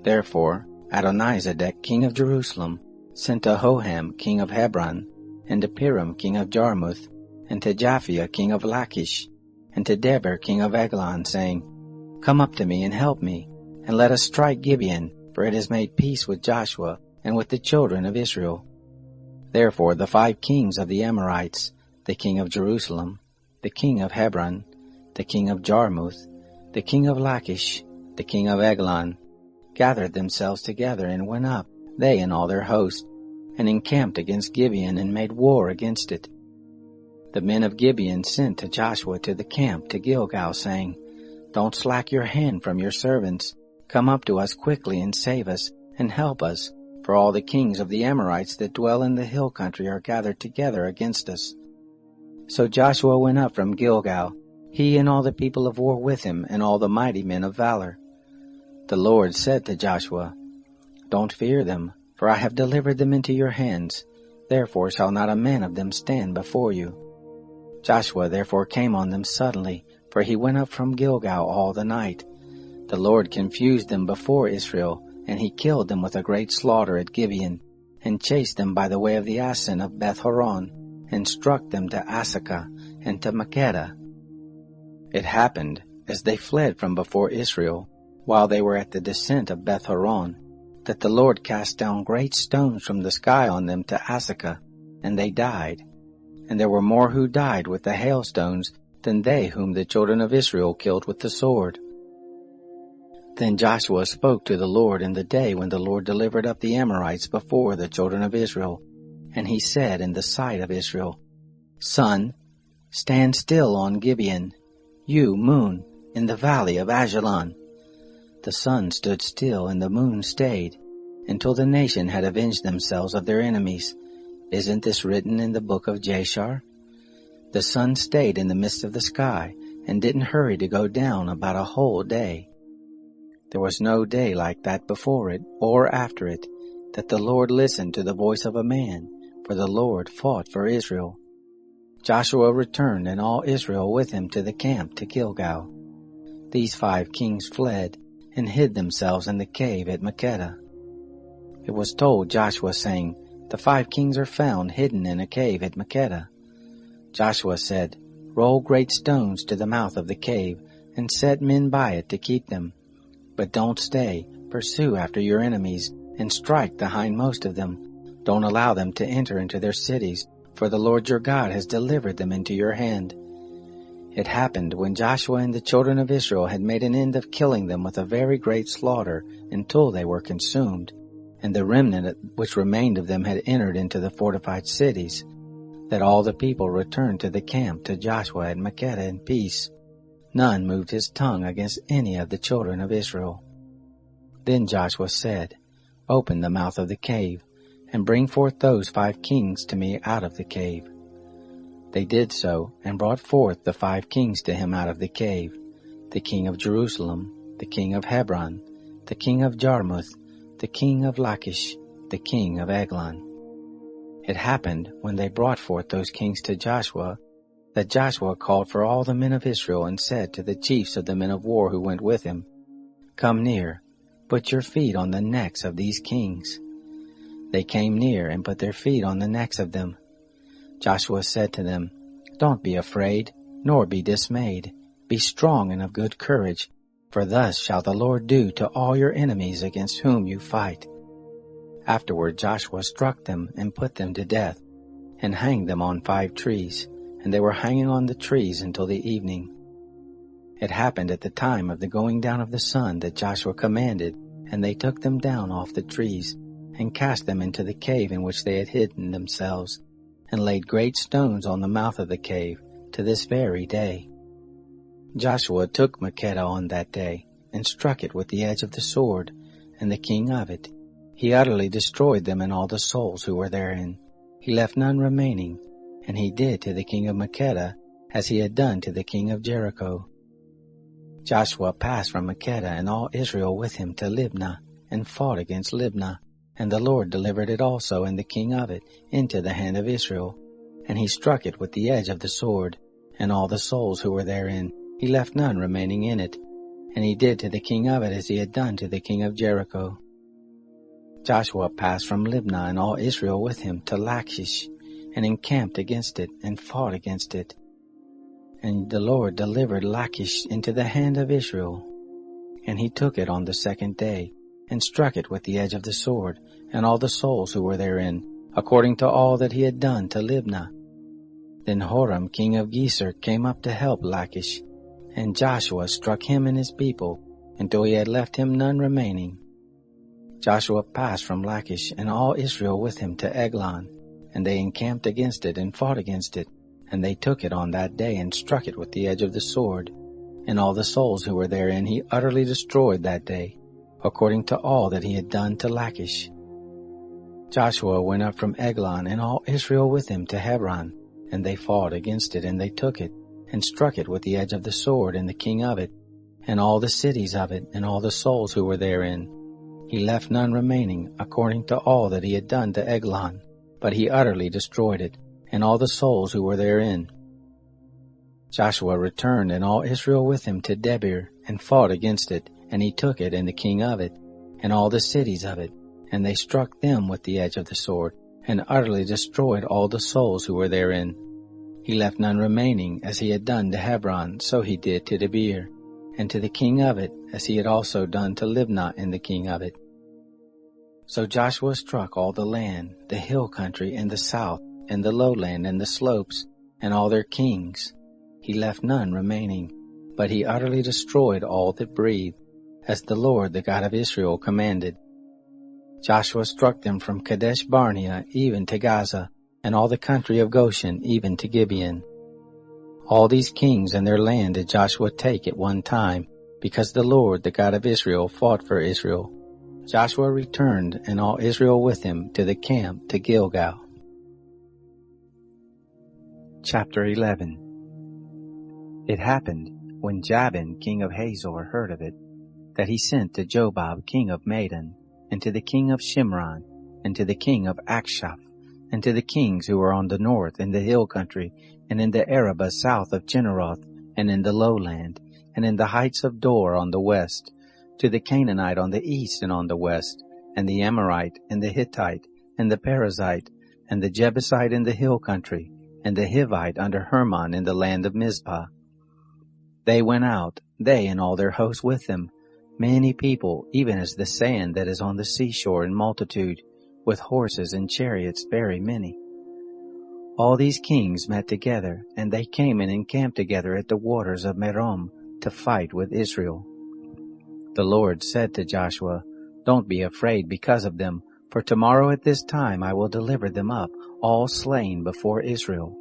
Therefore Adonizedek, king of Jerusalem, sent to Hoham, king of Hebron, and to Piram, king of Jarmuth, and to Japhia, king of Lachish, and to Deber, king of Eglon, saying, Come up to me and help me, and let us strike Gibeon, for it has made peace with Joshua and with the children of Israel. Therefore the 5 kings of the Amorites, the king of Jerusalem, the king of Hebron, the king of Jarmuth, the king of Lachish, the king of Eglon, gathered themselves together and went up, they and all their host, and encamped against Gibeon and made war against it. The men of Gibeon sent to Joshua to the camp to Gilgal, saying, Don't slack your hand from your servants. Come up to us quickly and save us, and help us, for all the kings of the Amorites that dwell in the hill country are gathered together against us. So Joshua went up from Gilgal, he and all the people of war with him, and all the mighty men of valor. The Lord said to Joshua, Don't fear them, for I have delivered them into your hands. Therefore shall not a man of them stand before you. Joshua therefore came on them suddenly, for he went up from Gilgal all the night. The Lord confused them before Israel, and he killed them with a great slaughter at Gibeon, and chased them by the way of the Asin of Beth-horon, and struck them to Asakah and to Makkedah. It happened, as they fled from before Israel, while they were at the descent of Beth-horon, that the Lord cast down great stones from the sky on them to Asakah, and they died. And there were more who died with the hailstones than they whom the children of Israel killed with the sword. Then Joshua spoke to the Lord in the day when the Lord delivered up the Amorites before the children of Israel. And he said in the sight of Israel, Sun, stand still on Gibeon, you, moon, in the valley of Ajalon. The sun stood still and the moon stayed, until the nation had avenged themselves of their enemies. Isn't this written in the book of Jashar? The sun stayed in the midst of the sky, and didn't hurry to go down about a whole day. There was no day like that before it or after it, that the Lord listened to the voice of a man, for the Lord fought for Israel. Joshua returned and all Israel with him to the camp to Gilgal. These 5 kings fled and hid themselves in the cave at Makkedah. It was told Joshua, saying, The 5 kings are found hidden in a cave at Makkedah. Joshua said, Roll great stones to the mouth of the cave, and set men by it to keep them. But don't stay, pursue after your enemies, and strike the hindmost of them. Don't allow them to enter into their cities, for the Lord your God has delivered them into your hand. It happened when Joshua and the children of Israel had made an end of killing them with a very great slaughter until they were consumed, and the remnant which remained of them had entered into the fortified cities, that all the people returned to the camp to Joshua at Makkedah in peace. None moved his tongue against any of the children of Israel. Then Joshua said, Open the mouth of the cave, and bring forth those 5 kings to me out of the cave. They did so, and brought forth the 5 kings to him out of the cave, the king of Jerusalem, the king of Hebron, the king of Jarmuth, the king of Lachish, the king of Eglon. It happened, when they brought forth those kings to Joshua, that Joshua called for all the men of Israel and said to the chiefs of the men of war who went with him, Come near, put your feet on the necks of these kings. They came near and put their feet on the necks of them. Joshua said to them, Don't be afraid, nor be dismayed. Be strong and of good courage, for thus shall the Lord do to all your enemies against whom you fight. Afterward Joshua struck them and put them to death, and hanged them on 5 trees, and they were hanging on the trees until the evening. It happened at the time of the going down of the sun that Joshua commanded, and they took them down off the trees, and cast them into the cave in which they had hidden themselves, and laid great stones on the mouth of the cave to this very day. Joshua took Makkedah on that day, and struck it with the edge of the sword, and the king of it. He utterly destroyed them and all the souls who were therein. He left none remaining, and he did to the king of Makkedah as he had done to the king of Jericho. Joshua passed from Makkedah and all Israel with him to Libnah, and fought against Libnah, and the Lord delivered it also and the king of it into the hand of Israel. And he struck it with the edge of the sword, and all the souls who were therein, he left none remaining in it. And he did to the king of it as he had done to the king of Jericho. Joshua passed from Libnah and all Israel with him to Lachish, and encamped against it, and fought against it. And the Lord delivered Lachish into the hand of Israel. And he took it on the 2nd day, and struck it with the edge of the sword, and all the souls who were therein, according to all that he had done to Libnah. Then Horam king of Geser came up to help Lachish, and Joshua struck him and his people, until he had left him none remaining. Joshua passed from Lachish and all Israel with him to Eglon, and they encamped against it and fought against it, and they took it on that day and struck it with the edge of the sword, and all the souls who were therein he utterly destroyed that day, according to all that he had done to Lachish. Joshua went up from Eglon and all Israel with him to Hebron, and they fought against it, and they took it, and struck it with the edge of the sword, and the king of it, and all the cities of it, and all the souls who were therein. He left none remaining, according to all that he had done to Eglon, but he utterly destroyed it, and all the souls who were therein. Joshua returned and all Israel with him to Debir, and fought against it, and he took it, and the king of it, and all the cities of it, and they struck them with the edge of the sword, and utterly destroyed all the souls who were therein. He left none remaining, as he had done to Hebron, so he did to Debir, and to the king of it, as he had also done to Libnah and the king of it. So Joshua struck all the land, the hill country and the south, and the lowland and the slopes, and all their kings. He left none remaining, but he utterly destroyed all that breathed, as the Lord, the God of Israel, commanded. Joshua struck them from Kadesh Barnea even to Gaza, and all the country of Goshen even to Gibeon. All these kings and their land did Joshua take at one time, because the Lord, the God of Israel, fought for Israel. Joshua returned, and all Israel with him, to the camp to Gilgal. Chapter 11. It happened, when Jabin king of Hazor heard of it, that he sent to Jobab king of Madon, and to the king of Shimron, and to the king of Akshaph, and to the kings who were on the north in the hill country, and in the Arabah south of Chinneroth, and in the lowland, and in the heights of Dor on the west, to the Canaanite on the east and on the west, and the Amorite, and the Hittite, and the Perizzite, and the Jebusite in the hill country, and the Hivite under Hermon in the land of Mizpah. They went out, they and all their hosts with them, many people, even as the sand that is on the seashore in multitude, with horses and chariots very many. All these kings met together, and they came and encamped together at the waters of Merom to fight with Israel. The Lord said to Joshua, Don't be afraid because of them, for tomorrow at this time I will deliver them up, all slain before Israel.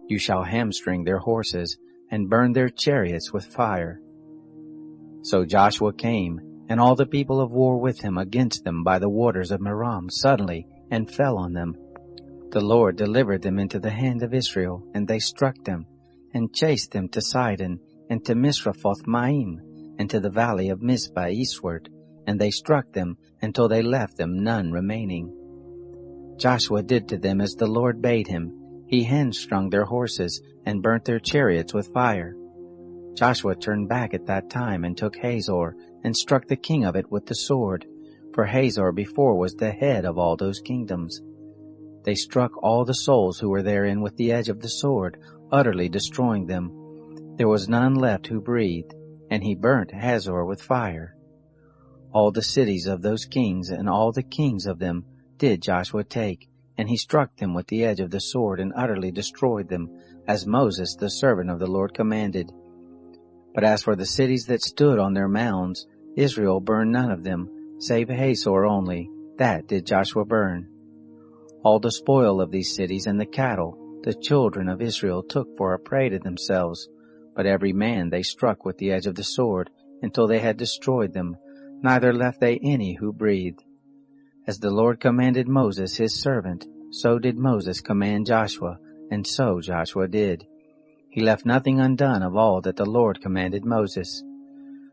You shall hamstring their horses, and burn their chariots with fire. So Joshua came, and all the people of war with him against them by the waters of Merom suddenly, and fell on them. The Lord delivered them into the hand of Israel, and they struck them, and chased them to Sidon, and to Misrephoth-Maim, and to the valley of Mizpah eastward, and they struck them until they left them none remaining. Joshua did to them as the Lord bade him. He hamstrung their horses, and burnt their chariots with fire. Joshua turned back at that time, and took Hazor, and struck the king of it with the sword, for Hazor before was the head of all those kingdoms. They struck all the souls who were therein with the edge of the sword, utterly destroying them. There was none left who breathed, and he burnt Hazor with fire. All the cities of those kings, and all the kings of them, did Joshua take, and he struck them with the edge of the sword, and utterly destroyed them, as Moses the servant of the Lord commanded. But as for the cities that stood on their mounds, Israel burned none of them, save Hazor only, that did Joshua burn. All the spoil of these cities and the cattle, the children of Israel took for a prey to themselves, but every man they struck with the edge of the sword, until they had destroyed them, neither left they any who breathed. As the Lord commanded Moses his servant, so did Moses command Joshua, and so Joshua did. He left nothing undone of all that the Lord commanded Moses.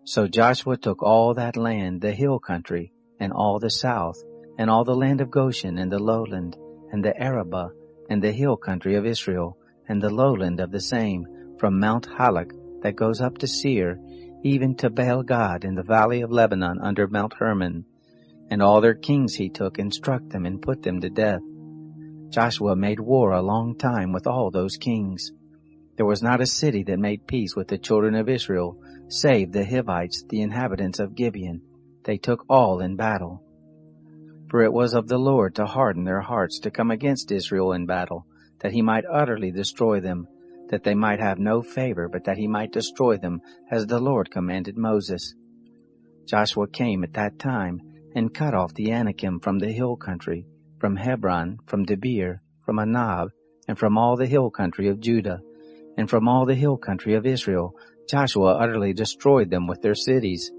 So Joshua took all that land, the hill country, and all the south, and all the land of Goshen, and the lowland, and the Arabah, and the hill country of Israel, and the lowland of the same, from Mount Halak, that goes up to Seir, even to Baal-Gad in the valley of Lebanon under Mount Hermon. And all their kings he took, and struck them, and put them to death. Joshua made war a long time with all those kings. There was not a city that made peace with the children of Israel, save the Hivites, the inhabitants of Gibeon. They took all in battle. For it was of the Lord to harden their hearts to come against Israel in battle, that he might utterly destroy them, that they might have no favor, but that he might destroy them, as the Lord commanded Moses. Joshua came at that time, and cut off the Anakim from the hill country, from Hebron, from Debir, from Anab, and from all the hill country of Judah, and from all the hill country of Israel. Joshua utterly destroyed them with their cities.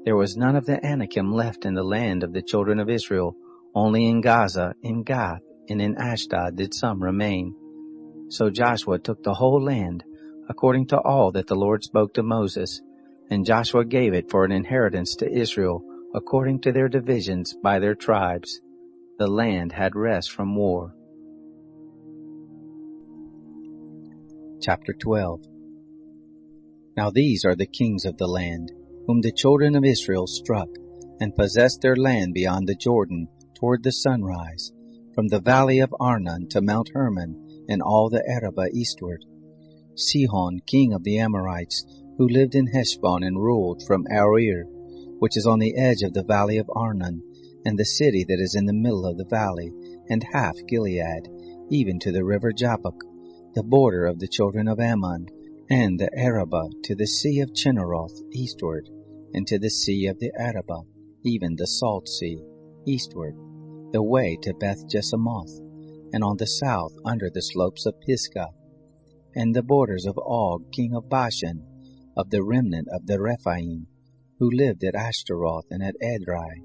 There was none of the Anakim left in the land of the children of Israel, only in Gaza, in Gath, and in Ashdod did some remain. So Joshua took the whole land, according to all that the Lord spoke to Moses, and Joshua gave it for an inheritance to Israel, according to their divisions by their tribes. The land had rest from war. Chapter 12. Now these are the kings of the land, whom the children of Israel struck, and possessed their land beyond the Jordan, toward the sunrise, from the valley of Arnon to Mount Hermon, and all the Arabah eastward. Sihon, king of the Amorites, who lived in Heshbon and ruled from Aroer, which is on the edge of the valley of Arnon, and the city that is in the middle of the valley, and half Gilead, even to the river Jabbok, the border of the children of Ammon, and the Arabah to the sea of Chinneroth eastward, and to the sea of the Arabah, even the salt sea, eastward, the way to Beth Jesimoth, and on the south under the slopes of Pisgah, and the borders of Og king of Bashan, of the remnant of the Rephaim, who lived at Ashtaroth and at Edrei,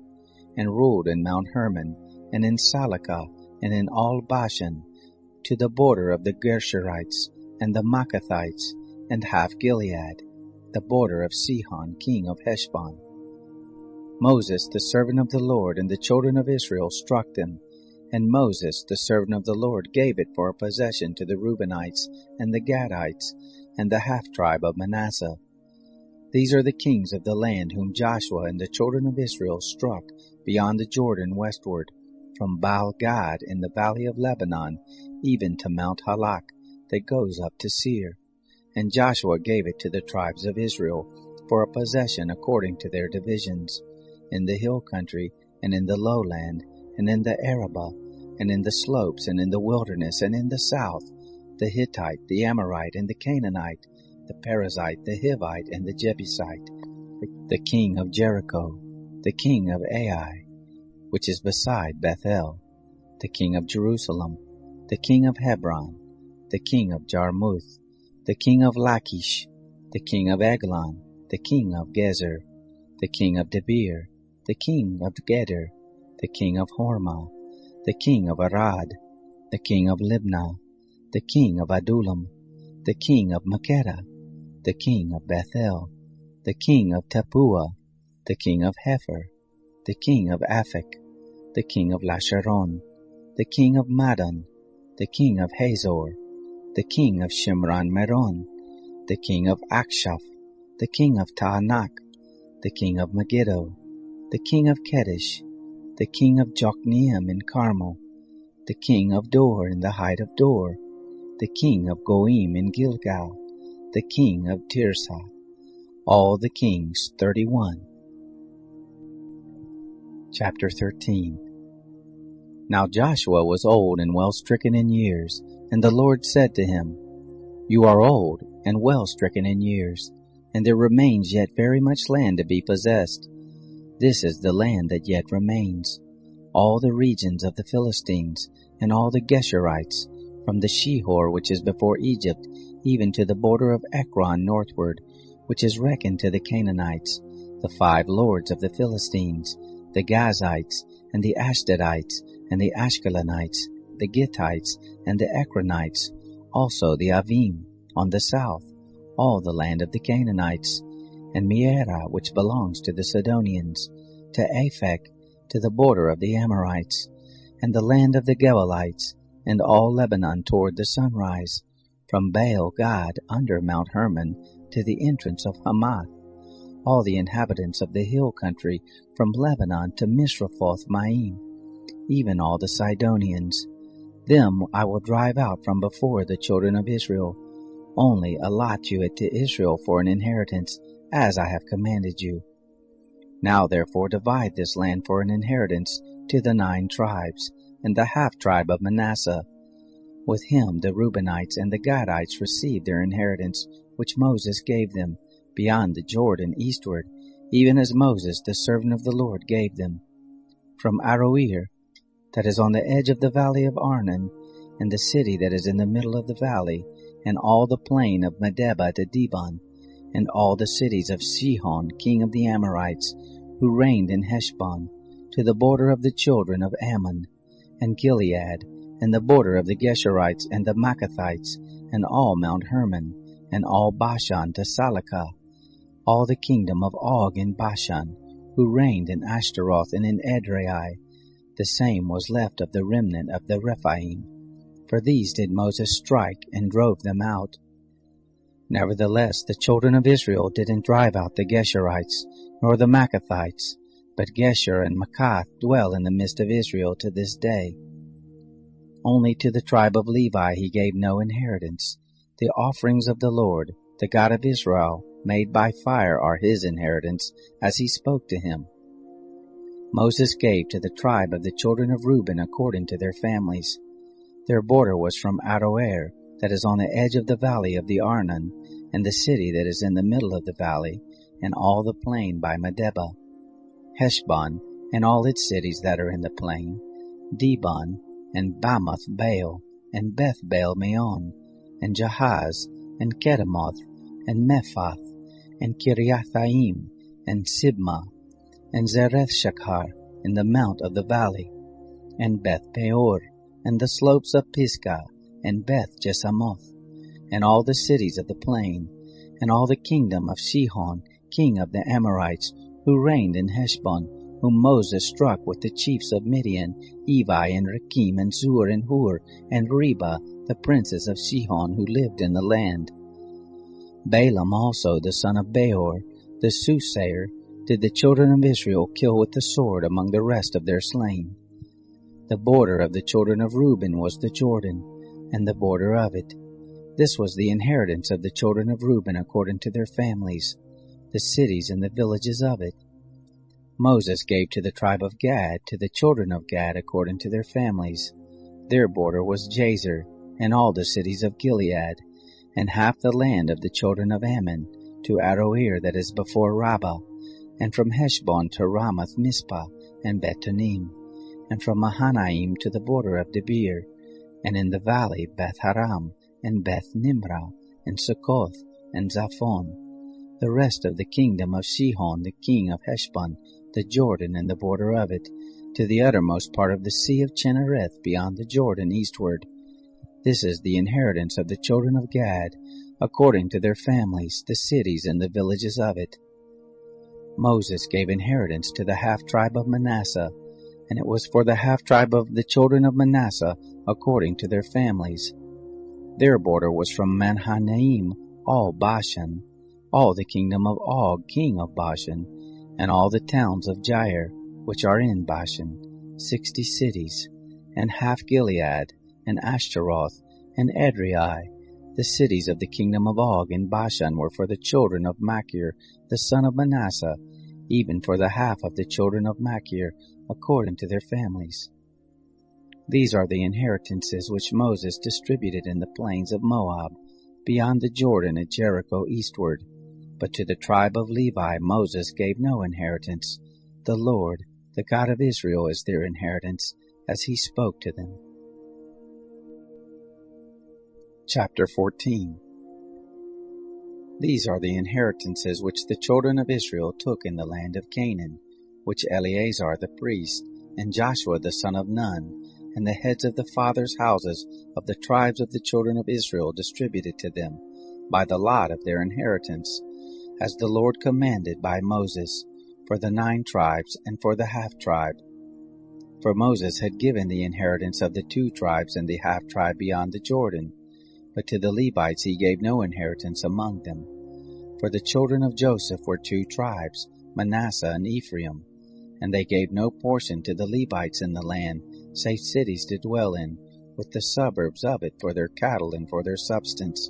and ruled in Mount Hermon, and in Salakah, and in all Bashan, to the border of the Gershurites, and the Maccathites, and half Gilead, the border of Sihon king of Heshbon. Moses the servant of the Lord and the children of Israel struck them, and Moses the servant of the Lord gave it for a possession to the Reubenites, and the Gadites, and the half-tribe of Manasseh. These are the kings of the land whom Joshua and the children of Israel struck beyond the Jordan westward, from Baal-Gad in the valley of Lebanon, even to Mount Halak, that goes up to Seir. And Joshua gave it to the tribes of Israel for a possession according to their divisions, in the hill country, and in the lowland, and in the Arabah, and in the slopes, and in the wilderness, and in the south, the Hittite, the Amorite, and the Canaanite, the Perizzite, the Hivite, and the Jebusite, the king of Jericho, the king of Ai, which is beside Bethel, the king of Jerusalem, the king of Hebron, the king of Jarmuth, the king of Lachish, the king of Eglon, the king of Gezer, the king of Debir, the king of Geder, the king of Hormah, the king of Arad, the king of Libnah, the king of Adullam, the king of Makkedah, the king of Bethel, the king of Tappuah, the king of Hepher, the king of Aphek, the king of Lasharon, the king of Madon, the king of Hazor, the king of Shimron Meron, the king of Akshaph, the king of Taanach, the king of Megiddo, the king of Kedesh, the king of Jokneam in Carmel, the king of Dor in the height of Dor, the king of Goim in Gilgal, the king of Tirzah, all the kings 31. Chapter 13. Now Joshua was old and well stricken in years, and the Lord said to him, You are old and well stricken in years, and there remains yet very much land to be possessed. This is the land that yet remains, all the regions of the Philistines, and all the Geshurites, from the Shihor which is before Egypt, even to the border of Ekron northward, which is reckoned to the Canaanites, the 5 lords of the Philistines, the Gazites, and the Ashdodites, and the Ashkelonites, the Gittites, and the Ekronites, also the Avim, on the south, all the land of the Canaanites, and Mearah, which belongs to the Sidonians, to Aphek, to the border of the Amorites, and the land of the Gebalites, and all Lebanon toward the sunrise, from Baal-Gad under Mount Hermon to the entrance of Hamath, all the inhabitants of the hill country, from Lebanon to Misrephoth-Maim, even all the Sidonians. Them I will drive out from before the children of Israel. Only allot you it to Israel for an inheritance, as I have commanded you. Now therefore divide this land for an inheritance to the 9 tribes, and the half-tribe of Manasseh. With him the Reubenites and the Gadites received their inheritance, which Moses gave them, beyond the Jordan eastward, even as Moses the servant of the Lord gave them. From Aroer, that is on the edge of the valley of Arnon, and the city that is in the middle of the valley, and all the plain of Medeba to Dibon, and all the cities of Sihon king of the Amorites, who reigned in Heshbon, to the border of the children of Ammon, and Gilead, and the border of the Geshurites and the Maccathites, and all Mount Hermon, and all Bashan to Salakah, all the kingdom of Og in Bashan, who reigned in Ashtaroth and in Edrei. The same was left of the remnant of the Rephaim. For these did Moses strike, and drove them out. Nevertheless the children of Israel didn't drive out the Geshurites, nor the Maccathites, but Geshur and Maacath dwell in the midst of Israel to this day. Only to the tribe of Levi he gave no inheritance. The offerings of the Lord, the God of Israel, made by fire are his inheritance, as he spoke to him. Moses gave to the tribe of the children of Reuben according to their families. Their border was from Aroer, that is on the edge of the valley of the Arnon, and the city that is in the middle of the valley, and all the plain by Medeba, Heshbon, and all its cities that are in the plain, Dibon, and Bamoth Baal, and Beth Baal Meon, and Jahaz, and Kedemoth, and Mephath, and Kiriathaim, and Sibmah, and Zereth Shachar, in the mount of the valley, and Beth Peor, and the slopes of Pisgah, and Beth Jesamoth, and all the cities of the plain, and all the kingdom of Sihon, king of the Amorites, who reigned in Heshbon, whom Moses struck with the chiefs of Midian, Evi, and Rekem, and Zur, and Hur, and Reba, the princes of Sihon, who lived in the land. Balaam also, the son of Beor, the soothsayer, did the children of Israel kill with the sword among the rest of their slain. The border of the children of Reuben was the Jordan, and the border of it. This was the inheritance of the children of Reuben according to their families, the cities and the villages of it. Moses gave to the tribe of Gad, to the children of Gad according to their families. Their border was Jazer, and all the cities of Gilead, and half the land of the children of Ammon, to Aroer that is before Rabbah, and from Heshbon to Ramath Mizpah, and Betonim, and from Mahanaim to the border of Debir, and in the valley Beth Haram, and Beth Nimrah, and Succoth, and Zaphon. The rest of the kingdom of Sihon, the king of Heshbon, the Jordan and the border of it, to the uttermost part of the sea of Chinnereth beyond the Jordan eastward. This is the inheritance of the children of Gad, according to their families, the cities and the villages of it. Moses gave inheritance to the half-tribe of Manasseh, and it was for the half-tribe of the children of Manasseh, according to their families. Their border was from Mahanaim, all Bashan, all the kingdom of Og, king of Bashan, and all the towns of Jair, which are in Bashan, 60 cities, and half Gilead, and Ashtaroth, and Edrei. The cities of the kingdom of Og in Bashan were for the children of Machir, the son of Manasseh, even for the half of the children of Machir, according to their families. These are the inheritances which Moses distributed in the plains of Moab, beyond the Jordan at Jericho eastward. But to the tribe of Levi Moses gave no inheritance. The Lord, the God of Israel, is their inheritance, as he spoke to them. Chapter 14. These are the inheritances which the children of Israel took in the land of Canaan, which Eleazar the priest, and Joshua the son of Nun, and the heads of the fathers' houses of the tribes of the children of Israel distributed to them, by the lot of their inheritance, as the Lord commanded by Moses, for the 9 tribes and for the half-tribe. For Moses had given the inheritance of the 2 tribes and the half-tribe beyond the Jordan, but to the Levites he gave no inheritance among them. For the children of Joseph were 2 tribes, Manasseh and Ephraim, and they gave no portion to the Levites in the land, save cities to dwell in, with the suburbs of it for their cattle and for their substance.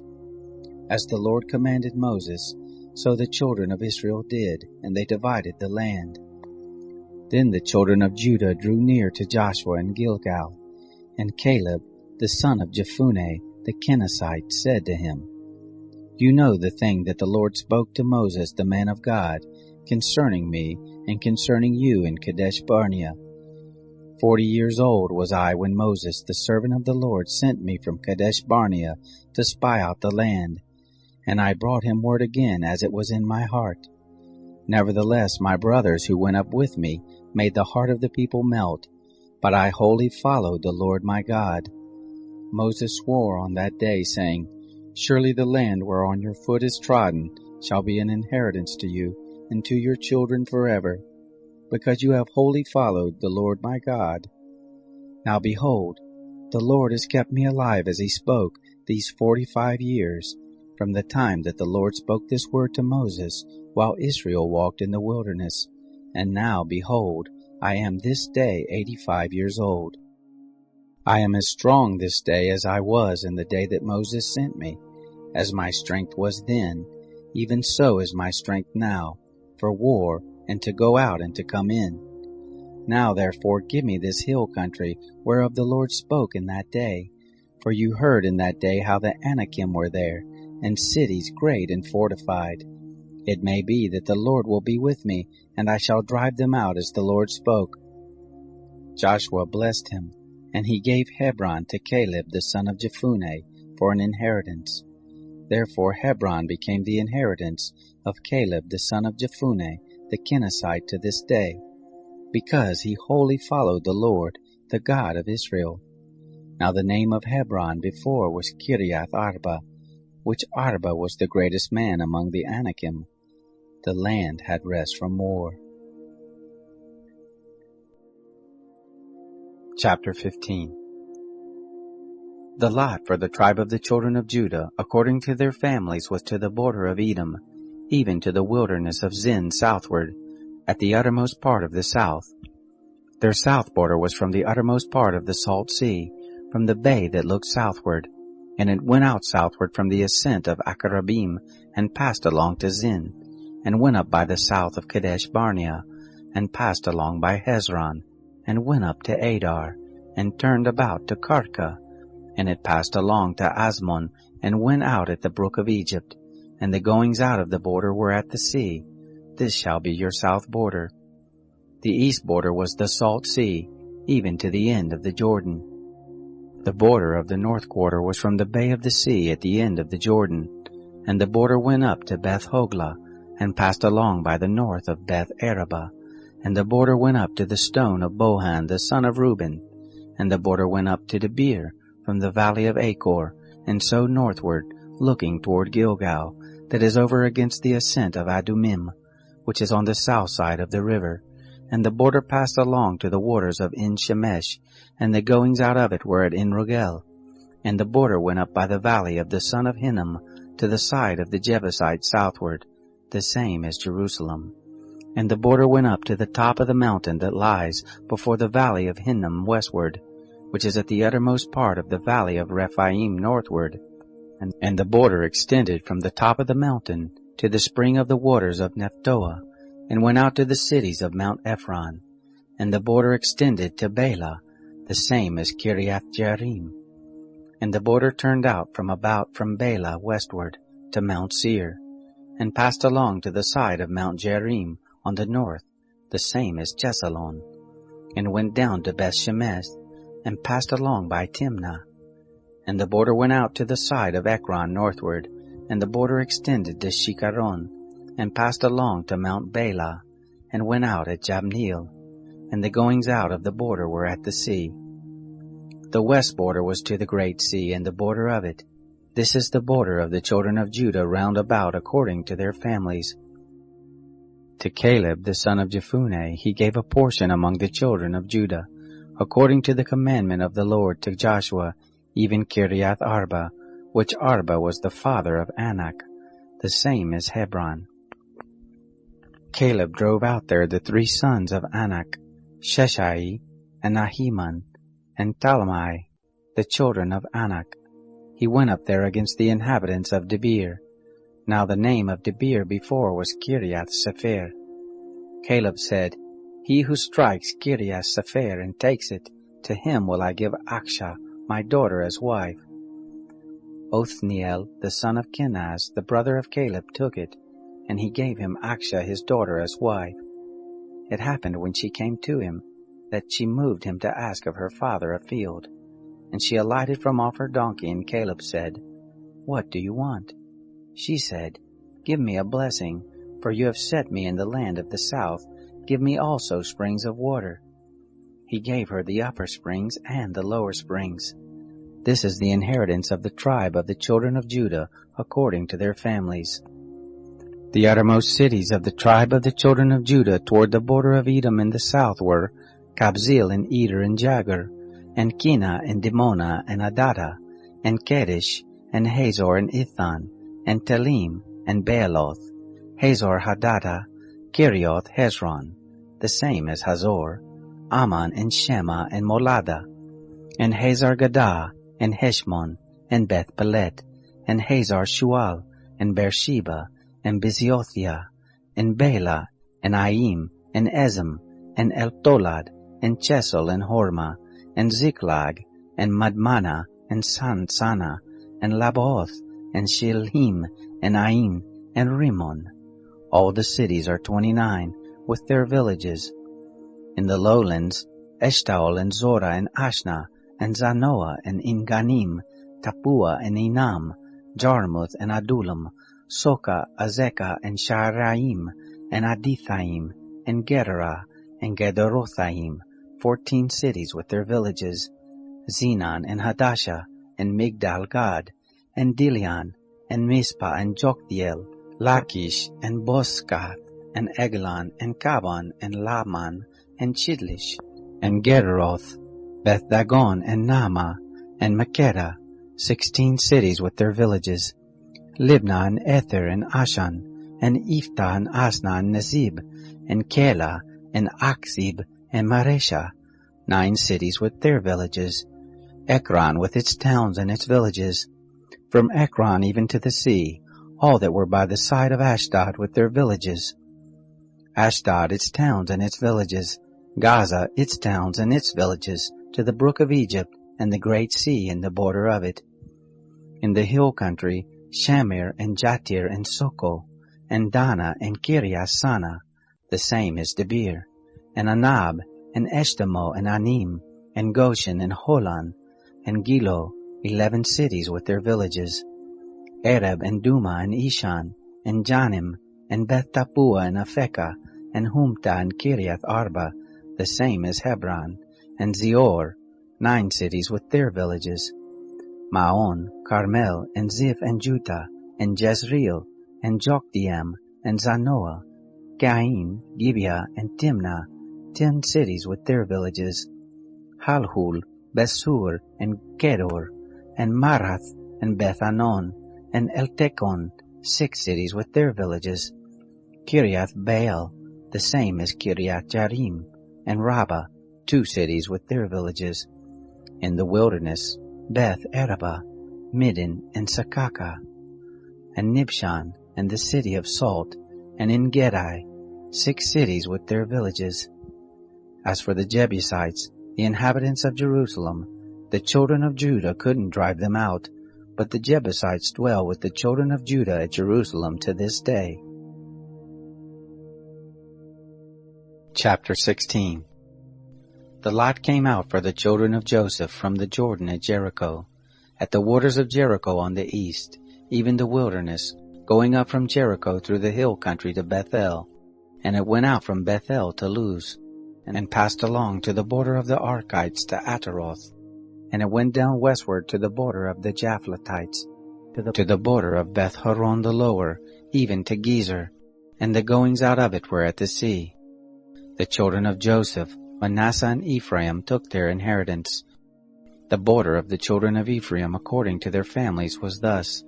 As the Lord commanded Moses, so the children of Israel did, and they divided the land. Then the children of Judah drew near to Joshua in Gilgal, and Caleb, the son of Jephunneh, the Kenizzite, said to him, You know the thing that the Lord spoke to Moses, the man of God, concerning me and concerning you in Kadesh Barnea. 40 years old was I when Moses, the servant of the Lord, sent me from Kadesh Barnea to spy out the land, and I brought him word again as it was in my heart. Nevertheless, my brothers who went up with me made the heart of the people melt, but I wholly followed the Lord my God. Moses swore on that day, saying, Surely the land whereon your foot is trodden shall be an inheritance to you and to your children forever, because you have wholly followed the Lord my God. Now behold, the Lord has kept me alive as he spoke these 45 years, from the time that the Lord spoke this word to Moses, while Israel walked in the wilderness. And now, behold, I am this day 85 years old. I am as strong this day as I was in the day that Moses sent me. As my strength was then, even so is my strength now, for war, and to go out and to come in. Now therefore give me this hill country, whereof the Lord spoke in that day. For you heard in that day how the Anakim were there, and cities great and fortified. It may be that the Lord will be with me, and I shall drive them out as the Lord spoke. Joshua blessed him, and he gave Hebron to Caleb the son of Jephunneh for an inheritance. Therefore Hebron became the inheritance of Caleb the son of Jephunneh the Kenizzite to this day, because he wholly followed the Lord, the God of Israel. Now the name of Hebron before was Kiriath Arba, which Arba was the greatest man among the Anakim. The land had rest from war. Chapter 15. The lot for the tribe of the children of Judah, according to their families, was to the border of Edom, even to the wilderness of Zin southward, at the uttermost part of the south. Their south border was from the uttermost part of the salt sea, from the bay that looked southward, and it went out southward from the ascent of Akarabim, and passed along to Zin, and went up by the south of Kadesh Barnea, and passed along by Hezron, and went up to Adar, and turned about to Karka, and it passed along to Asmon, and went out at the brook of Egypt, and the goings out of the border were at the sea. This shall be your south border. The east border was the salt sea, even to the end of the Jordan. The border of the north quarter was from the bay of the sea at the end of the Jordan, and the border went up to Beth Hoglah, and passed along by the north of Beth Araba, and the border went up to the stone of Bohan the son of Reuben, and the border went up to Debir from the valley of Achor, and so northward, looking toward Gilgal, that is over against the ascent of Adumim, which is on the south side of the river. And the border passed along to the waters of En-Shemesh, and the goings out of it were at En-Rogel. And the border went up by the valley of the son of Hinnom to the side of the Jebusites southward, the same as Jerusalem. And the border went up to the top of the mountain that lies before the valley of Hinnom westward, which is at the uttermost part of the valley of Rephaim northward. And the border extended from the top of the mountain to the spring of the waters of Nephtoah, and went out to the cities of Mount Ephron. And the border extended to Bela, the same as Kiriath Jearim. And the border turned out from Bela westward to Mount Seir, and passed along to the side of Mount Jearim on the north, the same as Chesalon, and went down to Beth-Shemesh, and passed along by Timnah. And the border went out to the side of Ekron northward, and the border extended to Shikaron, and passed along to Mount Bela, and went out at Jabneel, and the goings out of the border were at the sea. The west border was to the great sea, and the border of it. This is the border of the children of Judah round about according to their families. To Caleb the son of Jephunneh he gave a portion among the children of Judah, according to the commandment of the Lord to Joshua, even Kiriath Arba, which Arba was the father of Anak, the same as Hebron. Caleb drove out there the 3 sons of Anak, Sheshai, and Ahiman, and Talmai, the children of Anak. He went up there against the inhabitants of Debir. Now the name of Debir before was Kiriath Sepher. Caleb said, He who strikes Kiriath Sepher and takes it, to him will I give Aksha, my daughter, as wife. Othniel, the son of Kenaz, the brother of Caleb, took it, and he gave him Aksha his daughter as wife. It happened when she came to him, that she moved him to ask of her father a field. And she alighted from off her donkey, and Caleb said, What do you want? She said, Give me a blessing, for you have set me in the land of the south. Give me also springs of water. He gave her the upper springs and the lower springs. This is the inheritance of the tribe of the children of Judah, according to their families. The uttermost cities of the tribe of the children of Judah toward the border of Edom in the south were Kabzeel and Eder and Jagur, and Kina and Dimona and Adada, and Kedesh, and Hazor and Ithan, and Telim, and Bealoth, Hazor Hadada, Kirioth Hezron, the same as Hazor, Ammon and Shema and Molada. and Hazar-Gadah, and Heshmon, and Beth-Pelet, and Hazar-Shual, and Beersheba, and Biziothia, and Bela, and Aim, and Ezem, and Eltolad, and Chesel, and Hormah, and Ziklag, and Madmana, and Sansana, and Labaoth, and Shilhim, and Ain, and Rimmon. All the cities are 29, with their villages. In the lowlands, Eshtaol, and Zorah, and Ashna, and Zanoah, and Engannim, Tapua, and Enam, Jarmuth, and Adullam, Soka, Azekah, and Sha'araim, and Adithaim, and Gederah, and Gederothaim, 14 cities with their villages. Zenon, and Hadashah, and Migdal-Gad, and Dilian, and Mizpah, and Joktheel, Lachish, and Boscath, and Eglon, and Kaban, and Laman, and Chidlish, and Gederoth, Beth-Dagon, and Naamah, and Makkedah, 16 cities with their villages. Libnah, and Ether, and Ashan, and Iftah, and Asna, and Nezib, and Keilah, and Achzib, and Maresha, 9 cities with their villages. Ekron with its towns and its villages. From Ekron even to the sea, all that were by the side of Ashdod with their villages. Ashdod, its towns and its villages. Gaza, its towns and its villages, to the brook of Egypt, and the great sea in the border of it. In the hill country, Shamir, and Jatir, and Soko, and Dana, and Kiriath-Sana, the same is Debir, and Anab, and Eshtemoh, and Anim, and Goshen, and Holon, and Gilo, 11 cities with their villages. Ereb, and Duma, and Ishan, and Janim, and Beth-Tapua, and Aphekah, and Humta, and Kiriath-Arba, the same as Hebron, and Zior, 9 cities with their villages. Maon, Carmel, and Ziph, and Juttah, and Jezreel, and Jokdeam, and Zanoah, Cain, Gibeah, and Timnah, 10 cities with their villages. Halhul, Besur, and Kedor, and Marath, and Beth-Anon, and Eltekon, 6 cities with their villages. Kiriath-Baal, the same as Kiriath-Jearim, and Rabbah, 2 cities with their villages. In the wilderness, Beth-Araba, Middin, and Sakaka, and Nibshan, and the city of Salt, and En-Gedi, 6 cities with their villages. As for the Jebusites, the inhabitants of Jerusalem, the children of Judah couldn't drive them out, but the Jebusites dwell with the children of Judah at Jerusalem to this day. Chapter 16. The lot came out for the children of Joseph from the Jordan at Jericho, at the waters of Jericho on the east, even the wilderness, going up from Jericho through the hill country to Bethel. And it went out from Bethel to Luz, and passed along to the border of the Archites to Ataroth. And it went down westward to the border of the Japhletites, to the border of Beth-Horon the lower, even to Gezer, and the goings out of it were at the sea. The children of Joseph, Manasseh and Ephraim, took their inheritance. The border of the children of Ephraim according to their families was thus.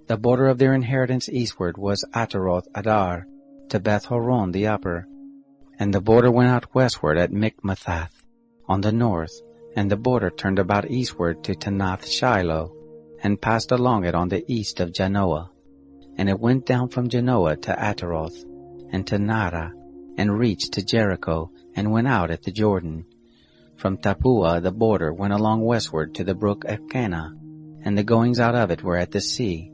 The border of their inheritance eastward was Ataroth Adar, to Beth-Horon the upper. And the border went out westward at Mikmethath, on the north, and the border turned about eastward to Tanath-Shiloh, and passed along it on the east of Janoah. And it went down from Janoah to Ataroth, and to Nara, and reached to Jericho, and went out at the Jordan. From Tapua the border went along westward to the brook Elkanah, and the goings out of it were at the sea.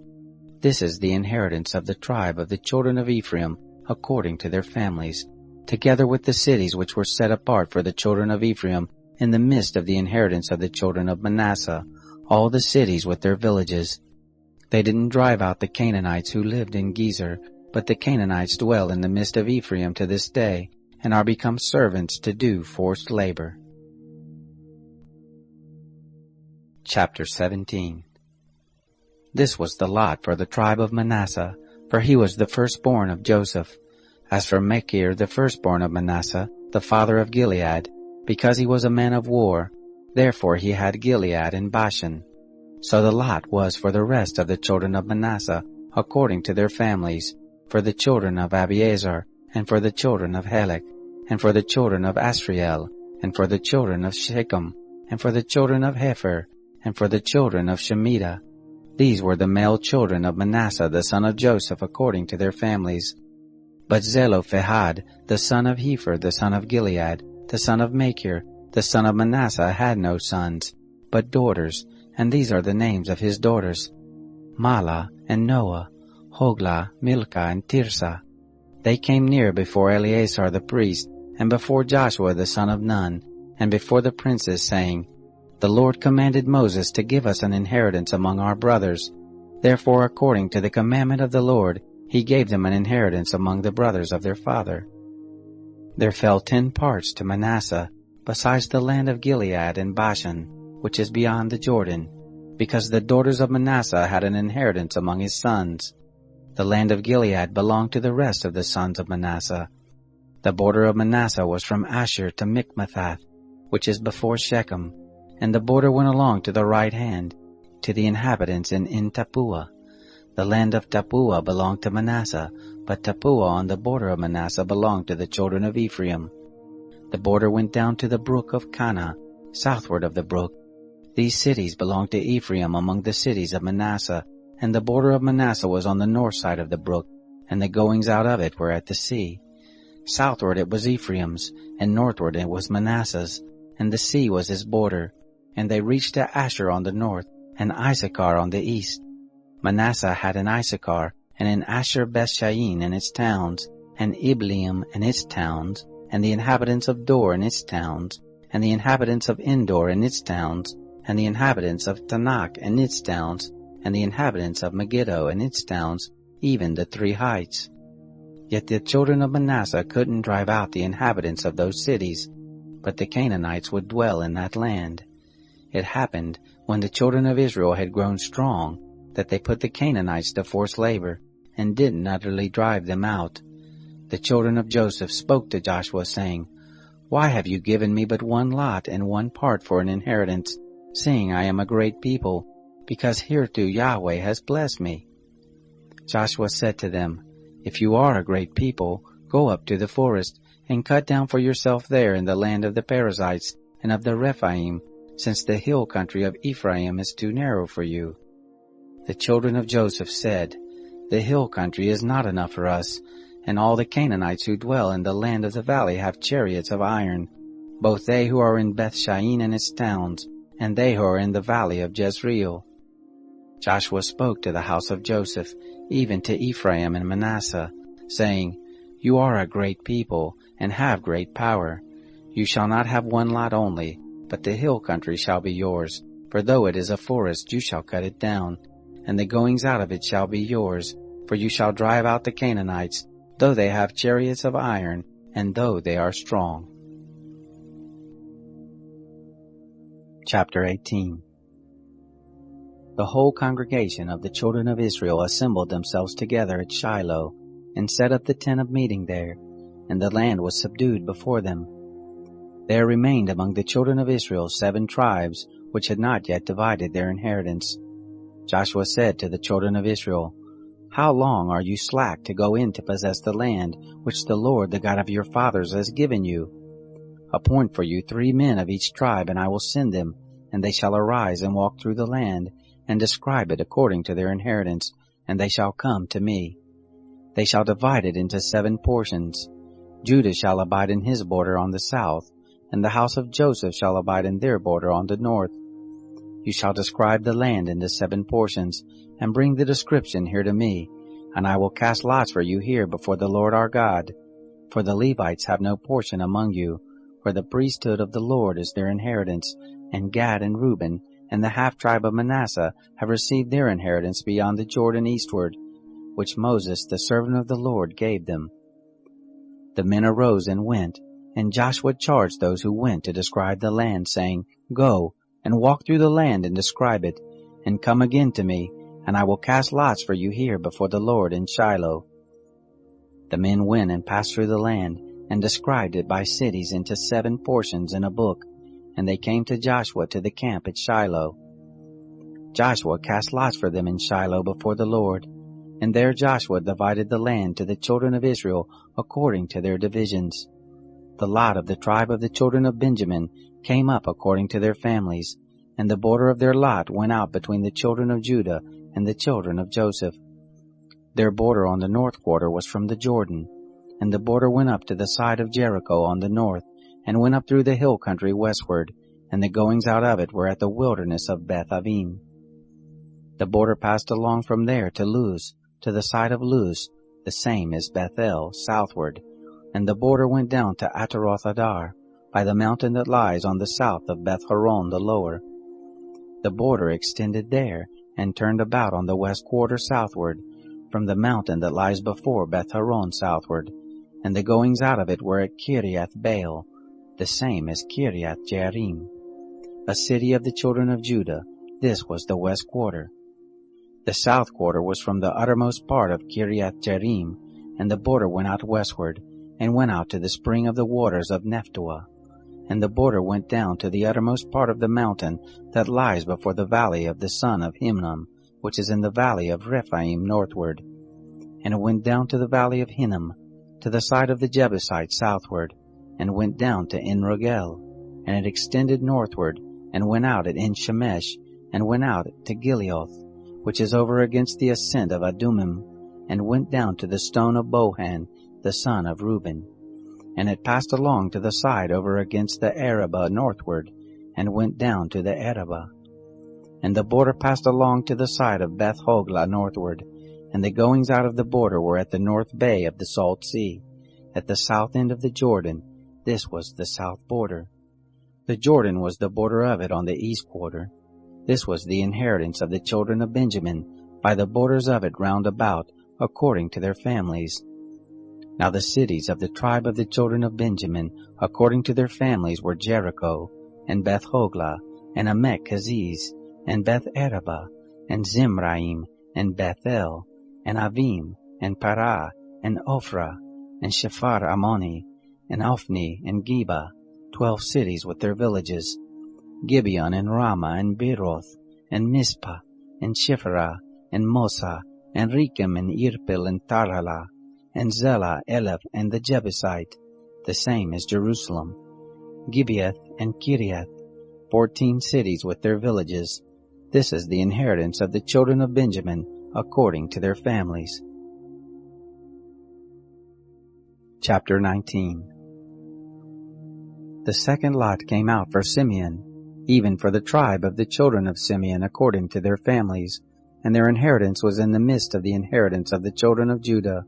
This is the inheritance of the tribe of the children of Ephraim according to their families, together with the cities which were set apart for the children of Ephraim in the midst of the inheritance of the children of Manasseh, all the cities with their villages. They didn't drive out the Canaanites who lived in Gezer, but the Canaanites dwell in the midst of Ephraim to this day, and are become servants to do forced labor. Chapter 17. This was the lot for the tribe of Manasseh, for he was the firstborn of Joseph. As for Machir, the firstborn of Manasseh, the father of Gilead, because he was a man of war, therefore he had Gilead and Bashan. So the lot was for the rest of the children of Manasseh, according to their families, for the children of Abiezer, and for the children of Helek, and for the children of Asriel, and for the children of Shechem, and for the children of Hepher, and for the children of Shemitah. These were the male children of Manasseh the son of Joseph according to their families. But Zelophehad the son of Hepher the son of Gilead, the son of Machir, the son of Manasseh, had no sons, but daughters, and these are the names of his daughters: Mahlah and Noah, Hoglah, Milcah, and Tirzah. They came near before Eleazar the priest, and before Joshua the son of Nun, and before the princes, saying, The Lord commanded Moses to give us an inheritance among our brothers. Therefore, according to the commandment of the Lord, he gave them an inheritance among the brothers of their father. There fell 10 parts to Manasseh, besides the land of Gilead and Bashan, which is beyond the Jordan, because the daughters of Manasseh had an inheritance among his sons. The land of Gilead belonged to the rest of the sons of Manasseh. The border of Manasseh was from Asher to Michmethath, which is before Shechem, and the border went along to the right hand, to the inhabitants in Tappuah. The land of Tappuah belonged to Manasseh, but Tappuah on the border of Manasseh belonged to the children of Ephraim. The border went down to the brook of Kanah, southward of the brook. These cities belonged to Ephraim among the cities of Manasseh, and the border of Manasseh was on the north side of the brook, and the goings out of it were at the sea. Southward it was Ephraim's, and northward it was Manasseh's, and the sea was his border. And they reached to Asher on the north, and Issachar on the east. Manasseh had in Issachar, and in Asher Bethshean and its towns, and Ibleam and its towns, and the inhabitants of Dor and its towns, and the inhabitants of Endor and its towns, and the inhabitants of Tanakh and its towns, and the inhabitants of Megiddo and its towns, even the 3 heights. Yet the children of Manasseh couldn't drive out the inhabitants of those cities, but the Canaanites would dwell in that land. It happened, when the children of Israel had grown strong, that they put the Canaanites to forced labor, and didn't utterly drive them out. The children of Joseph spoke to Joshua, saying, Why have you given me but 1 lot and 1 part for an inheritance, seeing I am a great people, because hereto Yahweh has blessed me? Joshua said to them, If you are a great people, go up to the forest, and cut down for yourself there in the land of the Perizzites and of the Rephaim, since the hill country of Ephraim is too narrow for you. The children of Joseph said, The hill country is not enough for us, and all the Canaanites who dwell in the land of the valley have chariots of iron, both they who are in Bethshean and its towns, and they who are in the valley of Jezreel. Joshua spoke to the house of Joseph, even to Ephraim and Manasseh, saying, You are a great people, and have great power. You shall not have 1 lot only, but the hill country shall be yours, for though it is a forest, you shall cut it down, and the goings out of it shall be yours, for you shall drive out the Canaanites, though they have chariots of iron, and though they are strong. Chapter 18. The whole congregation of the children of Israel assembled themselves together at Shiloh, and set up the tent of meeting there, and the land was subdued before them. There remained among the children of Israel 7 tribes, which had not yet divided their inheritance. Joshua said to the children of Israel, How long are you slack to go in to possess the land which the Lord, the God of your fathers, has given you? Appoint for you 3 men of each tribe, and I will send them, and they shall arise and walk through the land, and describe it according to their inheritance, and they shall come to me. They shall divide it into 7 portions. Judah shall abide in his border on the south, and the house of Joseph shall abide in their border on the north. You shall describe the land into 7 portions, and bring the description here to me, and I will cast lots for you here before the Lord our God. For the Levites have no portion among you, for the priesthood of the Lord is their inheritance, and Gad and Reuben, and the half-tribe of Manasseh have received their inheritance beyond the Jordan eastward, which Moses the servant of the Lord gave them. The men arose and went, and Joshua charged those who went to describe the land, saying, Go, and walk through the land and describe it, and come again to me, and I will cast lots for you here before the Lord in Shiloh. The men went and passed through the land, and described it by cities into 7 portions in a book, and they came to Joshua to the camp at Shiloh. Joshua cast lots for them in Shiloh before the Lord, and there Joshua divided the land to the children of Israel according to their divisions. The lot of the tribe of the children of Benjamin came up according to their families, and the border of their lot went out between the children of Judah and the children of Joseph. Their border on the north quarter was from the Jordan, and the border went up to the side of Jericho on the north, and went up through the hill country westward, and the goings out of it were at the wilderness of Beth-avim. The border passed along from there to Luz, to the side of Luz, the same is Bethel, southward, and the border went down to Ataroth-adar, by the mountain that lies on the south of Beth-horon the lower. The border extended there, and turned about on the west quarter southward, from the mountain that lies before Beth-horon southward, and the goings out of it were at Kiriath-baal, the same as Kiriath-jearim, a city of the children of Judah. This was the west quarter. The south quarter was from the uttermost part of Kiriath-jearim, and the border went out westward, and went out to the spring of the waters of Nephtoah. And the border went down to the uttermost part of the mountain that lies before the valley of the son of Hinnom, which is in the valley of Rephaim northward. And it went down to the valley of Hinnom, to the side of the Jebusites southward, and went down to En-rogel. And it extended northward, and went out at En-shemesh, and went out to Gileoth, which is over against the ascent of Adumim, and went down to the stone of Bohan, the son of Reuben. And it passed along to the side over against the Arabah northward, and went down to the Arabah. And the border passed along to the side of Beth-hoglah northward, and the goings out of the border were at the north bay of the Salt Sea, at the south end of the Jordan. This was the south border. The Jordan was the border of it on the east quarter. This was the inheritance of the children of Benjamin, by the borders of it round about, according to their families. Now the cities of the tribe of the children of Benjamin, according to their families, were Jericho, and Beth-hoglah, and Amek-keziz, and Beth-arabah, and Zimraim, and Bethel, and Avim, and Parah, and Ophrah, and Shephar Ammoni, and Ophni, and Geba, 12 cities with their villages, Gibeon, and Ramah, and Beeroth, and Mizpah, and Shepherah, and Mosa, and Rechem, and Irpil, and Tarhalah, and Zelah, Eleph, and the Jebusite, the same as Jerusalem, Gibeath, and Kiriath, 14 cities with their villages. This is the inheritance of the children of Benjamin, according to their families. Chapter 19. The second lot came out for Simeon, even for the tribe of the children of Simeon, according to their families, and their inheritance was in the midst of the inheritance of the children of Judah.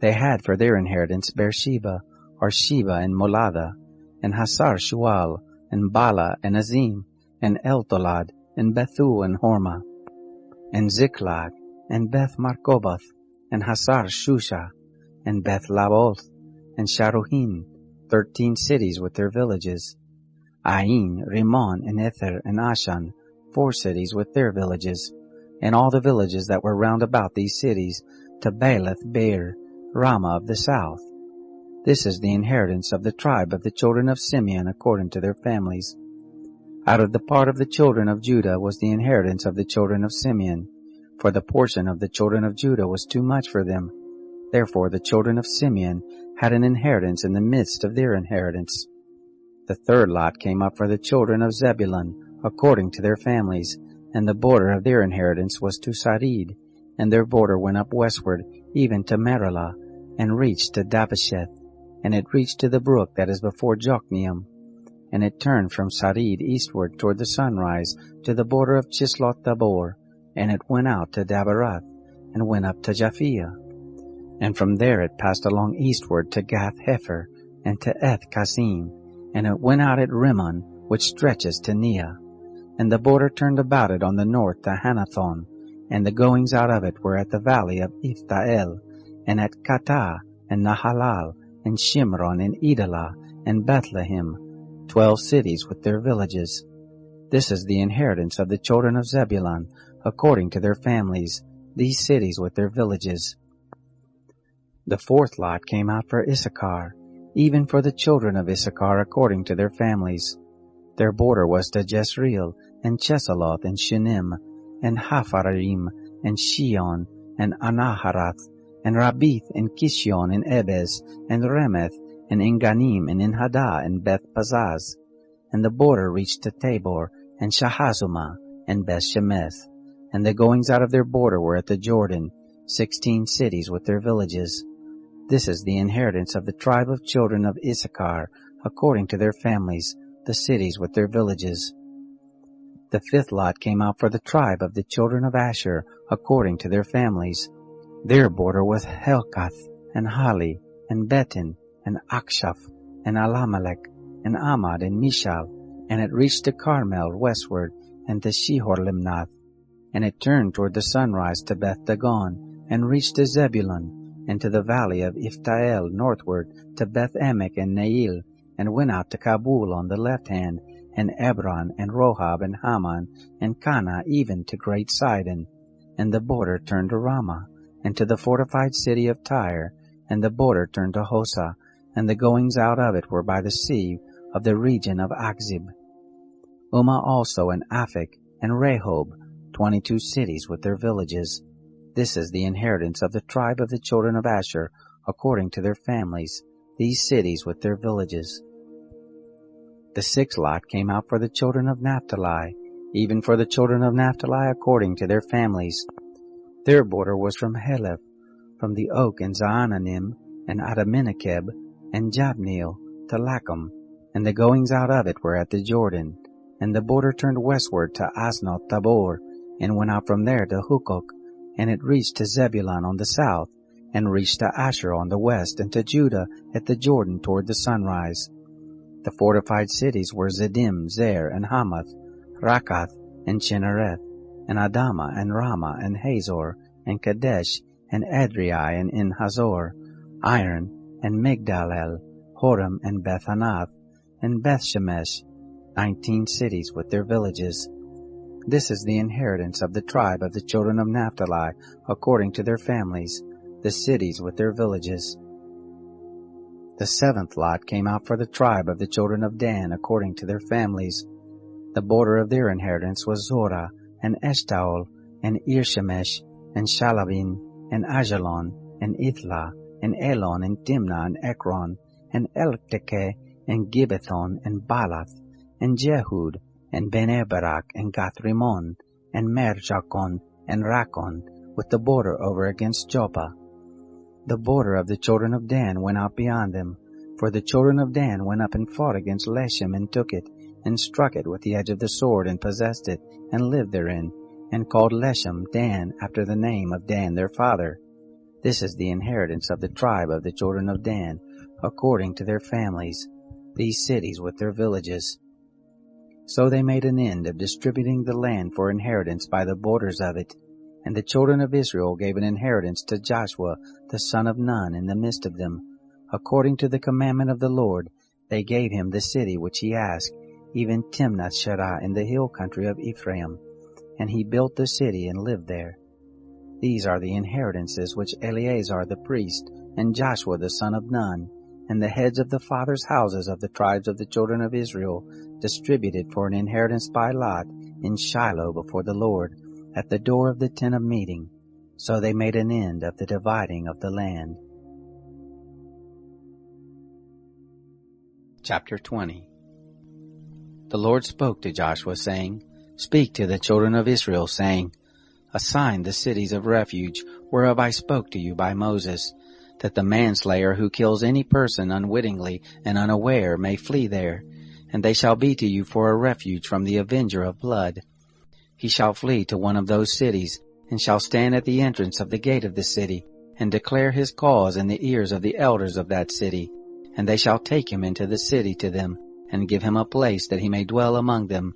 They had for their inheritance Beersheba, or Sheba, and Moladah, and Hasar-shual, and Bala, and Azim, and Eltolad, and Bethu, and Hormah, and Ziklag, and Beth-markoboth, and Hasar-shusha, and Beth-laboth, and Sharuhin, 13 cities with their villages, Ain, Rimmon, and Ether, and Ashan, 4 cities with their villages, and all the villages that were round about these cities, to Baalath-beer, Ramah of the south. This is the inheritance of the tribe of the children of Simeon, according to their families. Out of the part of the children of Judah was the inheritance of the children of Simeon, for the portion of the children of Judah was too much for them. Therefore the children of Simeon had an inheritance in the midst of their inheritance. The third lot came up for the children of Zebulun, according to their families, and the border of their inheritance was to Sarid, and their border went up westward, even to Merilah, and reached to Dabbesheth, and it reached to the brook that is before Jokneam, and it turned from Sarid eastward toward the sunrise to the border of Chisloth-tabor, and it went out to Daberath, and went up to Japhia. And from there it passed along eastward to Gath-hefer, and to Eth-kassim, and it went out at Rimmon, which stretches to Neah. And the border turned about it on the north to Hanathon, and the goings out of it were at the valley of Iftael, and at Katah, and Nahalal, and Shimron, and Idalah, and Bethlehem, 12 cities with their villages. This is the inheritance of the children of Zebulun, according to their families, these cities with their villages. The fourth lot came out for Issachar, even for the children of Issachar, according to their families. Their border was to Jezreel, and Chesalloth, and Shunem, and Hapharaim, and Shion, and Anaharath, and Rabith, and Kishion, and Ebez, and Remeth, and Enganim, and Enhadah, and Beth-pazaz. and the border reached to Tabor, and Shahazumah, and Beth-Shemeth. And the goings out of their border were at the Jordan, 16 cities with their villages. This is the inheritance of the tribe of children of Issachar, according to their families, the cities with their villages. The fifth lot came out for the tribe of the children of Asher, according to their families. Their border was Helkath, and Hali, and Betin, and Akshaph, and Alamelech, and Amad, and Mishal, and it reached to Carmel westward, and to Shihor-Limnath. And it turned toward the sunrise to Beth-Dagon, and reached to Zebulun, and to the valley of Iftael northward, to Beth-Emek and Nail, and went out to Kabul on the left hand, and Ebron, and Rohab, and Haman, and Cana, even to great Sidon. And the border turned to Ramah, and to the fortified city of Tyre, and the border turned to Hosa, and the goings out of it were by the sea of the region of Achzib. Ummah also, and Aphek, and Rehob, 22 cities with their villages. This is the inheritance of the tribe of the children of Asher, according to their families, these cities with their villages. The sixth lot came out for the children of Naphtali, even for the children of Naphtali according to their families. Their border was from Heleph, from the oak in Zaananim, and Adaminakeb, and Jabneel, to Lacham, and the goings out of it were at the Jordan. And the border turned westward to Asnoth Tabor, and went out from there to Hukok, and it reached to Zebulun on the south, and reached to Asher on the west, and to Judah at the Jordan toward the sunrise. The fortified cities were Ziddim, Zer, and Hamath, Rakath, and Chinnereth, and Adamah, and Ramah, and Hazor, and Kadesh, and Adriai, and In Hazor, Iron, and Migdal-el, Horem, and Beth-Anath, and Beth-Shemesh, 19 cities with their villages. This is the inheritance of the tribe of the children of Naphtali, according to their families, the cities with their villages. The seventh lot came out for the tribe of the children of Dan, according to their families. The border of their inheritance was Zorah, and Eshtaol, and Irshemesh, and Shalabin, and Ajalon, and Ithla, and Elon, and Timnah, and Ekron, and Eltekeh, and Gibbethon, and Baalath, and Jehud, and Ben-Eberak, and Gath-Rimmon, and Merjakon, and Rakon, with the border over against Joppa. The border of the children of Dan went out beyond them, for the children of Dan went up and fought against Leshem, and took it, and struck it with the edge of the sword, and possessed it, and lived therein, and called Leshem Dan, after the name of Dan their father. This is the inheritance of the tribe of the children of Dan, according to their families, these cities with their villages. So they made an end of distributing the land for inheritance by the borders of it. And the children of Israel gave an inheritance to Joshua the son of Nun in the midst of them. According to the commandment of the Lord, they gave him the city which he asked, even Timnath-Sherah in the hill country of Ephraim. And he built the city and lived there. These are the inheritances which Eleazar the priest, and Joshua the son of Nun, and the heads of the fathers' houses of the tribes of the children of Israel, distributed for an inheritance by lot in Shiloh before the Lord, at the door of the tent of meeting. So they made an end of the dividing of the land. Chapter 20. The Lord spoke to Joshua, saying, Speak to the children of Israel, saying, Assign the cities of refuge, whereof I spoke to you by Moses, that the manslayer who kills any person unwittingly and unaware may flee there, and they shall be to you for a refuge from the avenger of blood. He shall flee to one of those cities, and shall stand at the entrance of the gate of the city, and declare his cause in the ears of the elders of that city. And they shall take him into the city to them, and give him a place that he may dwell among them.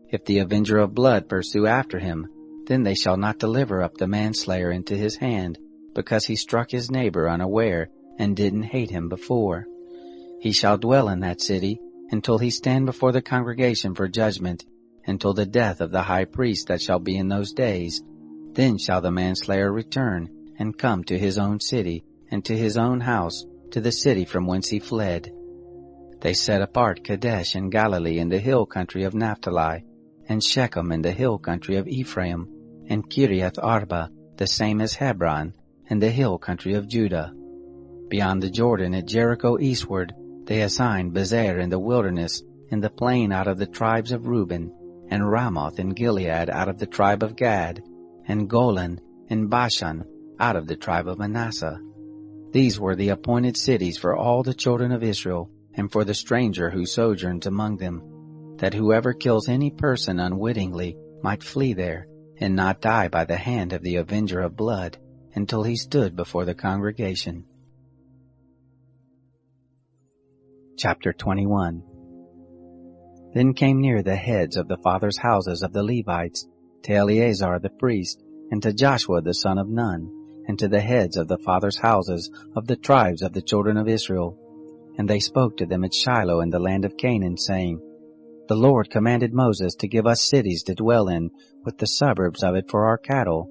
If the avenger of blood pursue after him, then they shall not deliver up the manslayer into his hand, because he struck his neighbor unaware, and didn't hate him before. He shall dwell in that city, until he stand before the congregation for judgment, until the death of the high priest that shall be in those days. Then shall the manslayer return, and come to his own city, and to his own house, to the city from whence he fled. They set apart Kadesh in Galilee in the hill country of Naphtali, and Shechem in the hill country of Ephraim, and Kiriath Arba, the same as Hebron, in the hill country of Judah. Beyond the Jordan at Jericho eastward, they assigned Bezer in the wilderness, in the plain out of the tribes of Reuben, and Ramoth in Gilead out of the tribe of Gad, and Golan in Bashan out of the tribe of Manasseh. These were the appointed cities for all the children of Israel, and for the stranger who sojourns among them, that whoever kills any person unwittingly might flee there, and not die by the hand of the avenger of blood, until he stood before the congregation. Chapter 21. Then came near the heads of the fathers' houses of the Levites, to Eleazar the priest, and to Joshua the son of Nun, and to the heads of the fathers' houses of the tribes of the children of Israel. And they spoke to them at Shiloh in the land of Canaan, saying, The Lord commanded Moses to give us cities to dwell in, with the suburbs of it for our cattle.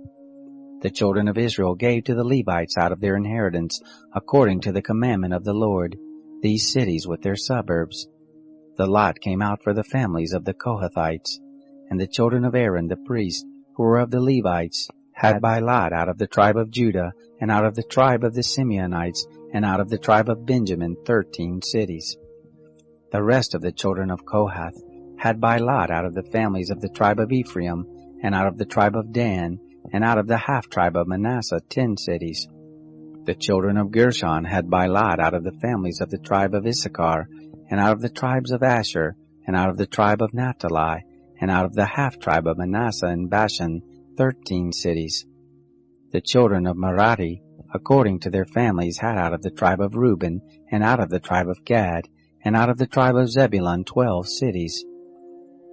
The children of Israel gave to the Levites out of their inheritance, according to the commandment of the Lord, these cities with their suburbs. The lot came out for the families of the Kohathites, and the children of Aaron the priest, who were of the Levites, had by lot out of the tribe of Judah, and out of the tribe of the Simeonites, and out of the tribe of Benjamin 13 cities. The rest of the children of Kohath had by lot out of the families of the tribe of Ephraim, and out of the tribe of Dan, and out of the half-tribe of Manasseh 10 cities. The children of Gershon had by lot out of the families of the tribe of Issachar, and out of the tribes of Asher, and out of the tribe of Naphtali, and out of the half-tribe of Manasseh and Bashan 13 cities. The children of Merari, according to their families, had out of the tribe of Reuben, and out of the tribe of Gad, and out of the tribe of Zebulun 12 cities.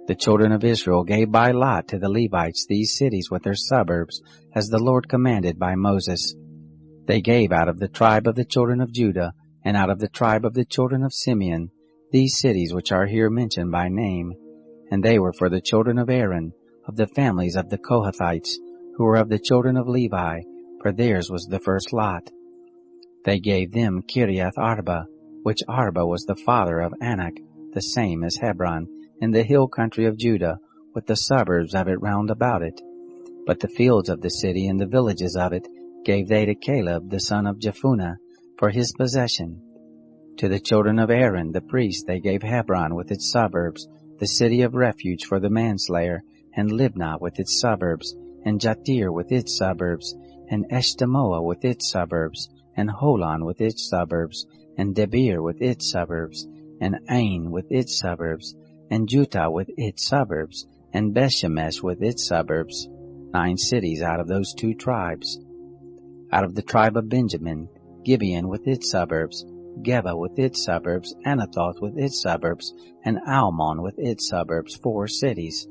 The children of Israel gave by lot to the Levites these cities with their suburbs, as the Lord commanded by Moses. They gave out of the tribe of the children of Judah, and out of the tribe of the children of Simeon, these cities which are here mentioned by name, and they were for the children of Aaron, of the families of the Kohathites, who were of the children of Levi, for theirs was the first lot. They gave them Kiriath Arba, which Arba was the father of Anak, the same as Hebron, in the hill country of Judah, with the suburbs of it round about it. But the fields of the city and the villages of it gave they to Caleb the son of Jephunneh for his possession. To the children of Aaron the priest they gave Hebron with its suburbs, the city of refuge for the manslayer, and Libnah with its suburbs, and Jatir with its suburbs, and Eshtemoa with its suburbs, and Holon with its suburbs, and Debir with its suburbs, and Ain with its suburbs, and Juttah with its suburbs, and Bethshemesh with its suburbs, 9 cities out of those 2 tribes. Out of the tribe of Benjamin, Gibeon with its suburbs, Geba with its suburbs, Anathoth with its suburbs, and Almon with its suburbs, 4 cities.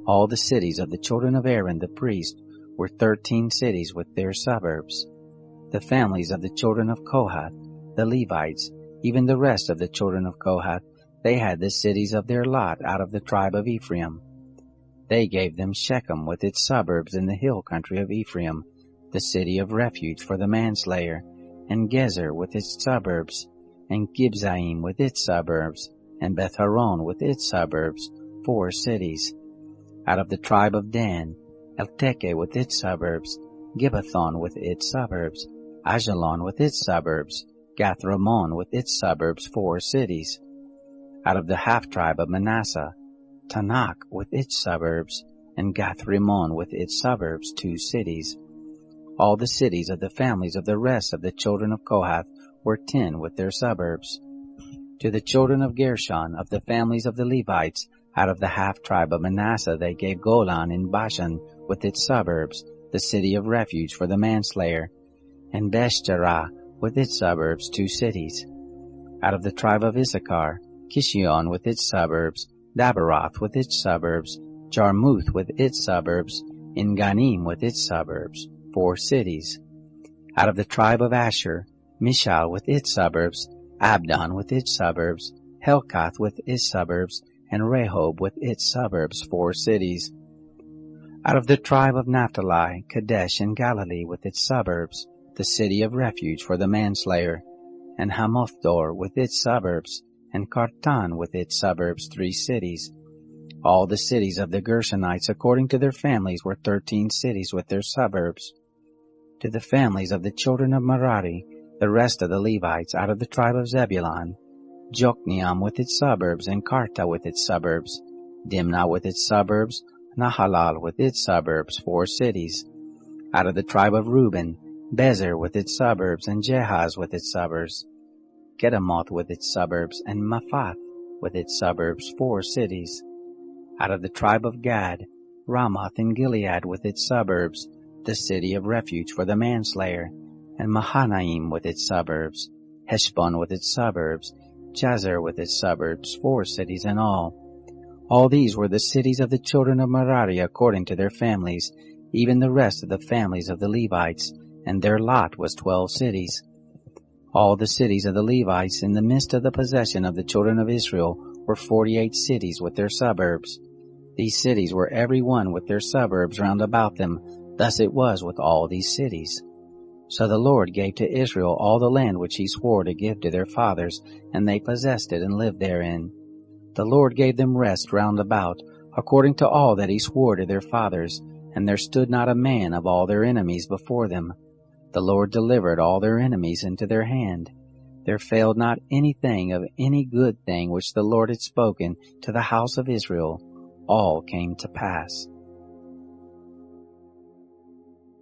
All the cities of the children of Aaron the priest were 13 cities with their suburbs. The families of the children of Kohath, the Levites, even the rest of the children of Kohath, they had the cities of their lot out of the tribe of Ephraim. They gave them Shechem with its suburbs in the hill country of Ephraim, the city of refuge for the manslayer, and Gezer with its suburbs, and Gibzaim with its suburbs, and Beth-horon with its suburbs, 4 cities. Out of the tribe of Dan, Eltekeh with its suburbs, Gibbethon with its suburbs, Ajalon with its suburbs, Gath-Rimmon with its suburbs, 4 cities. Out of the half-tribe of Manasseh, Tanakh with its suburbs, and Gath-Rimmon with its suburbs, 2 cities. All the cities of the families of the rest of the children of Kohath were 10 with their suburbs. To the children of Gershon, of the families of the Levites, out of the half-tribe of Manasseh they gave Golan in Bashan with its suburbs, the city of refuge for the manslayer, and Beshterah with its suburbs, 2 cities. Out of the tribe of Issachar, Kishion with its suburbs, Dabaroth with its suburbs, Jarmuth with its suburbs, Engannim with its suburbs, 4 cities. Out of the tribe of Asher, Mishal with its suburbs, Abdon with its suburbs, Helkath with its suburbs, and Rehob with its suburbs, 4 cities. Out of the tribe of Naphtali, Kadesh in Galilee with its suburbs, the city of refuge for the manslayer, and Hamothdor with its suburbs, and Kartan with its suburbs, 3 cities. All the cities of the Gershonites according to their families were 13 cities with their suburbs. To the families of the children of Merari, the rest of the Levites out of the tribe of Zebulun, Jokneam with its suburbs, and Karta with its suburbs, Dimnah with its suburbs, Nahalal with its suburbs, 4 cities. Out of the tribe of Reuben, Bezer with its suburbs, and Jehaz with its suburbs, Kedemoth with its suburbs, and Mephath with its suburbs, 4 cities. Out of the tribe of Gad, Ramoth in Gilead with its suburbs, the city of refuge for the manslayer, and Mahanaim with its suburbs, Heshbon with its suburbs, Jazer with its suburbs, 4 cities in all. All these were the cities of the children of Merari according to their families, even the rest of the families of the Levites, and their lot was 12 cities. All the cities of the Levites in the midst of the possession of the children of Israel were 48 cities with their suburbs. These cities were every one with their suburbs round about them. Thus it was with all these cities. So the Lord gave to Israel all the land which he swore to give to their fathers, and they possessed it and lived therein. The Lord gave them rest round about, according to all that he swore to their fathers, and there stood not a man of all their enemies before them. The Lord delivered all their enemies into their hand. There failed not anything of any good thing which the Lord had spoken to the house of Israel. All came to pass.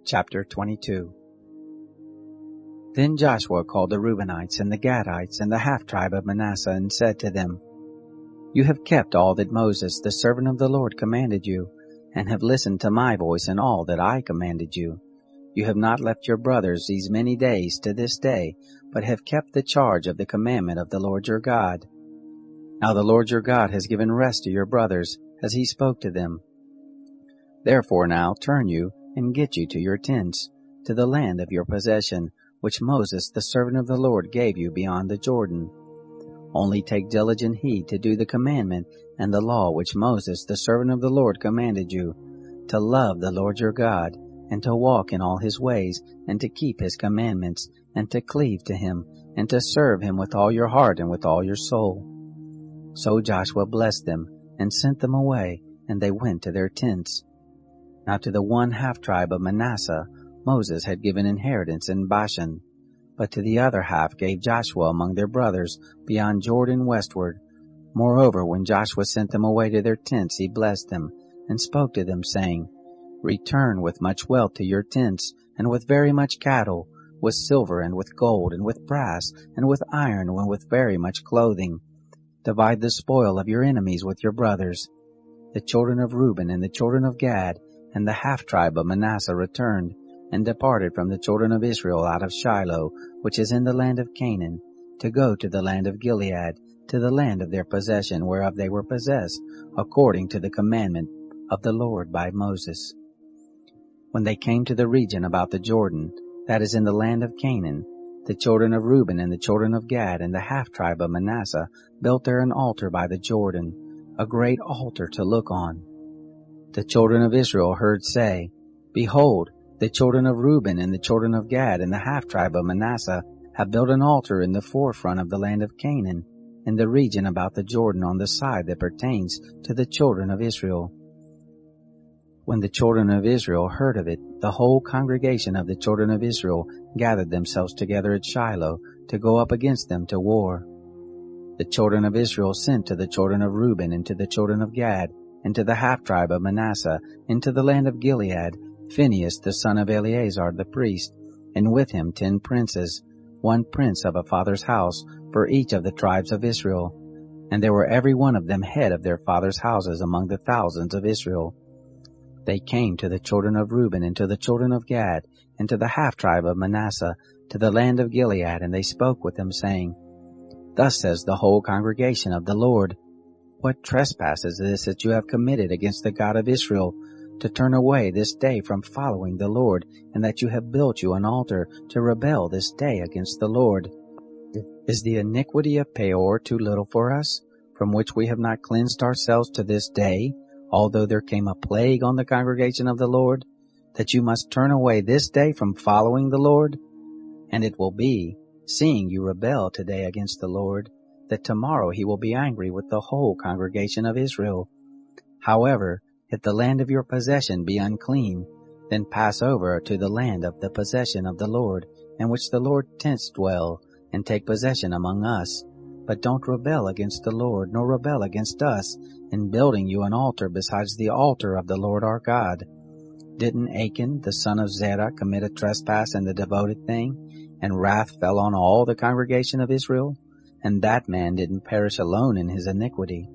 Chapter 22. Then Joshua called the Reubenites and the Gadites and the half-tribe of Manasseh, and said to them, You have kept all that Moses, the servant of the Lord, commanded you, and have listened to my voice in all that I commanded you. You have not left your brothers these many days to this day, but have kept the charge of the commandment of the Lord your God. Now the Lord your God has given rest to your brothers, as he spoke to them. Therefore now turn you, and get you to your tents, to the land of your possession, which Moses the servant of the Lord gave you beyond the Jordan. Only take diligent heed to do the commandment and the law which Moses the servant of the Lord commanded you, to love the Lord your God, and to walk in all his ways, and to keep his commandments, and to cleave to him, and to serve him with all your heart and with all your soul. So Joshua blessed them, and sent them away, and they went to their tents. Now to the one half-tribe of Manasseh Moses had given inheritance in Bashan, but to the other half gave Joshua among their brothers beyond Jordan westward. Moreover, when Joshua sent them away to their tents, he blessed them, and spoke to them, saying, Return with much wealth to your tents, and with very much cattle, with silver, and with gold, and with brass, and with iron, and with very much clothing. Divide the spoil of your enemies with your brothers. The children of Reuben and the children of Gad and the half-tribe of Manasseh returned, and departed from the children of Israel out of Shiloh, which is in the land of Canaan, to go to the land of Gilead, to the land of their possession, whereof they were possessed, according to the commandment of the Lord by Moses. When they came to the region about the Jordan, that is in the land of Canaan, the children of Reuben and the children of Gad and the half-tribe of Manasseh built there an altar by the Jordan, a great altar to look on. The children of Israel heard say, Behold, the children of Reuben and the children of Gad and the half-tribe of Manasseh have built an altar in the forefront of the land of Canaan, in the region about the Jordan on the side that pertains to the children of Israel. When the children of Israel heard of it, the whole congregation of the children of Israel gathered themselves together at Shiloh to go up against them to war. The children of Israel sent to the children of Reuben and to the children of Gad and to the half-tribe of Manasseh into the land of Gilead Phinehas the son of Eleazar the priest, and with him 10 princes, 1 prince of a father's house for each of the tribes of Israel. And there were every one of them head of their fathers' houses among the thousands of Israel. They came to the children of Reuben and to the children of Gad and to the half-tribe of Manasseh, to the land of Gilead, and they spoke with them, saying, Thus says the whole congregation of the Lord, What trespass is this that you have committed against the God of Israel, to turn away this day from following the Lord, and that you have built you an altar to rebel this day against the Lord? Is the iniquity of Peor too little for us, from which we have not cleansed ourselves to this day, although there came a plague on the congregation of the Lord, that you must turn away this day from following the Lord? And it will be, seeing you rebel today against the Lord, that tomorrow he will be angry with the whole congregation of Israel. However, if the land of your possession be unclean, then pass over to the land of the possession of the Lord, in which the Lord tents dwell, and take possession among us. but don't rebel against the Lord, nor rebel against us in building you an altar besides the altar of the Lord our God. Didn't Achan, the son of Zerah, commit a trespass in the devoted thing, and wrath fell on all the congregation of Israel? And that man didn't perish alone in his iniquity.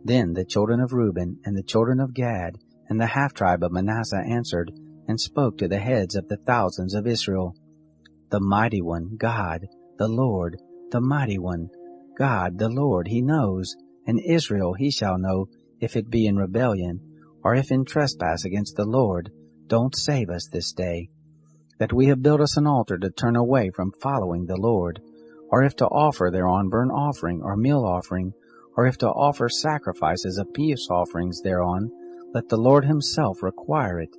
Then the children of Reuben and the children of Gad and the half-tribe of Manasseh answered and spoke to the heads of the thousands of Israel. The mighty one, God, the Lord, the mighty one, God, the Lord, he knows, and Israel he shall know, if it be in rebellion, or if in trespass against the Lord. Don't save us this day, that we have built us an altar to turn away from following the Lord, or if to offer thereon burnt offering or meal offering, or if to offer sacrifices of peace offerings thereon, let the Lord himself require it.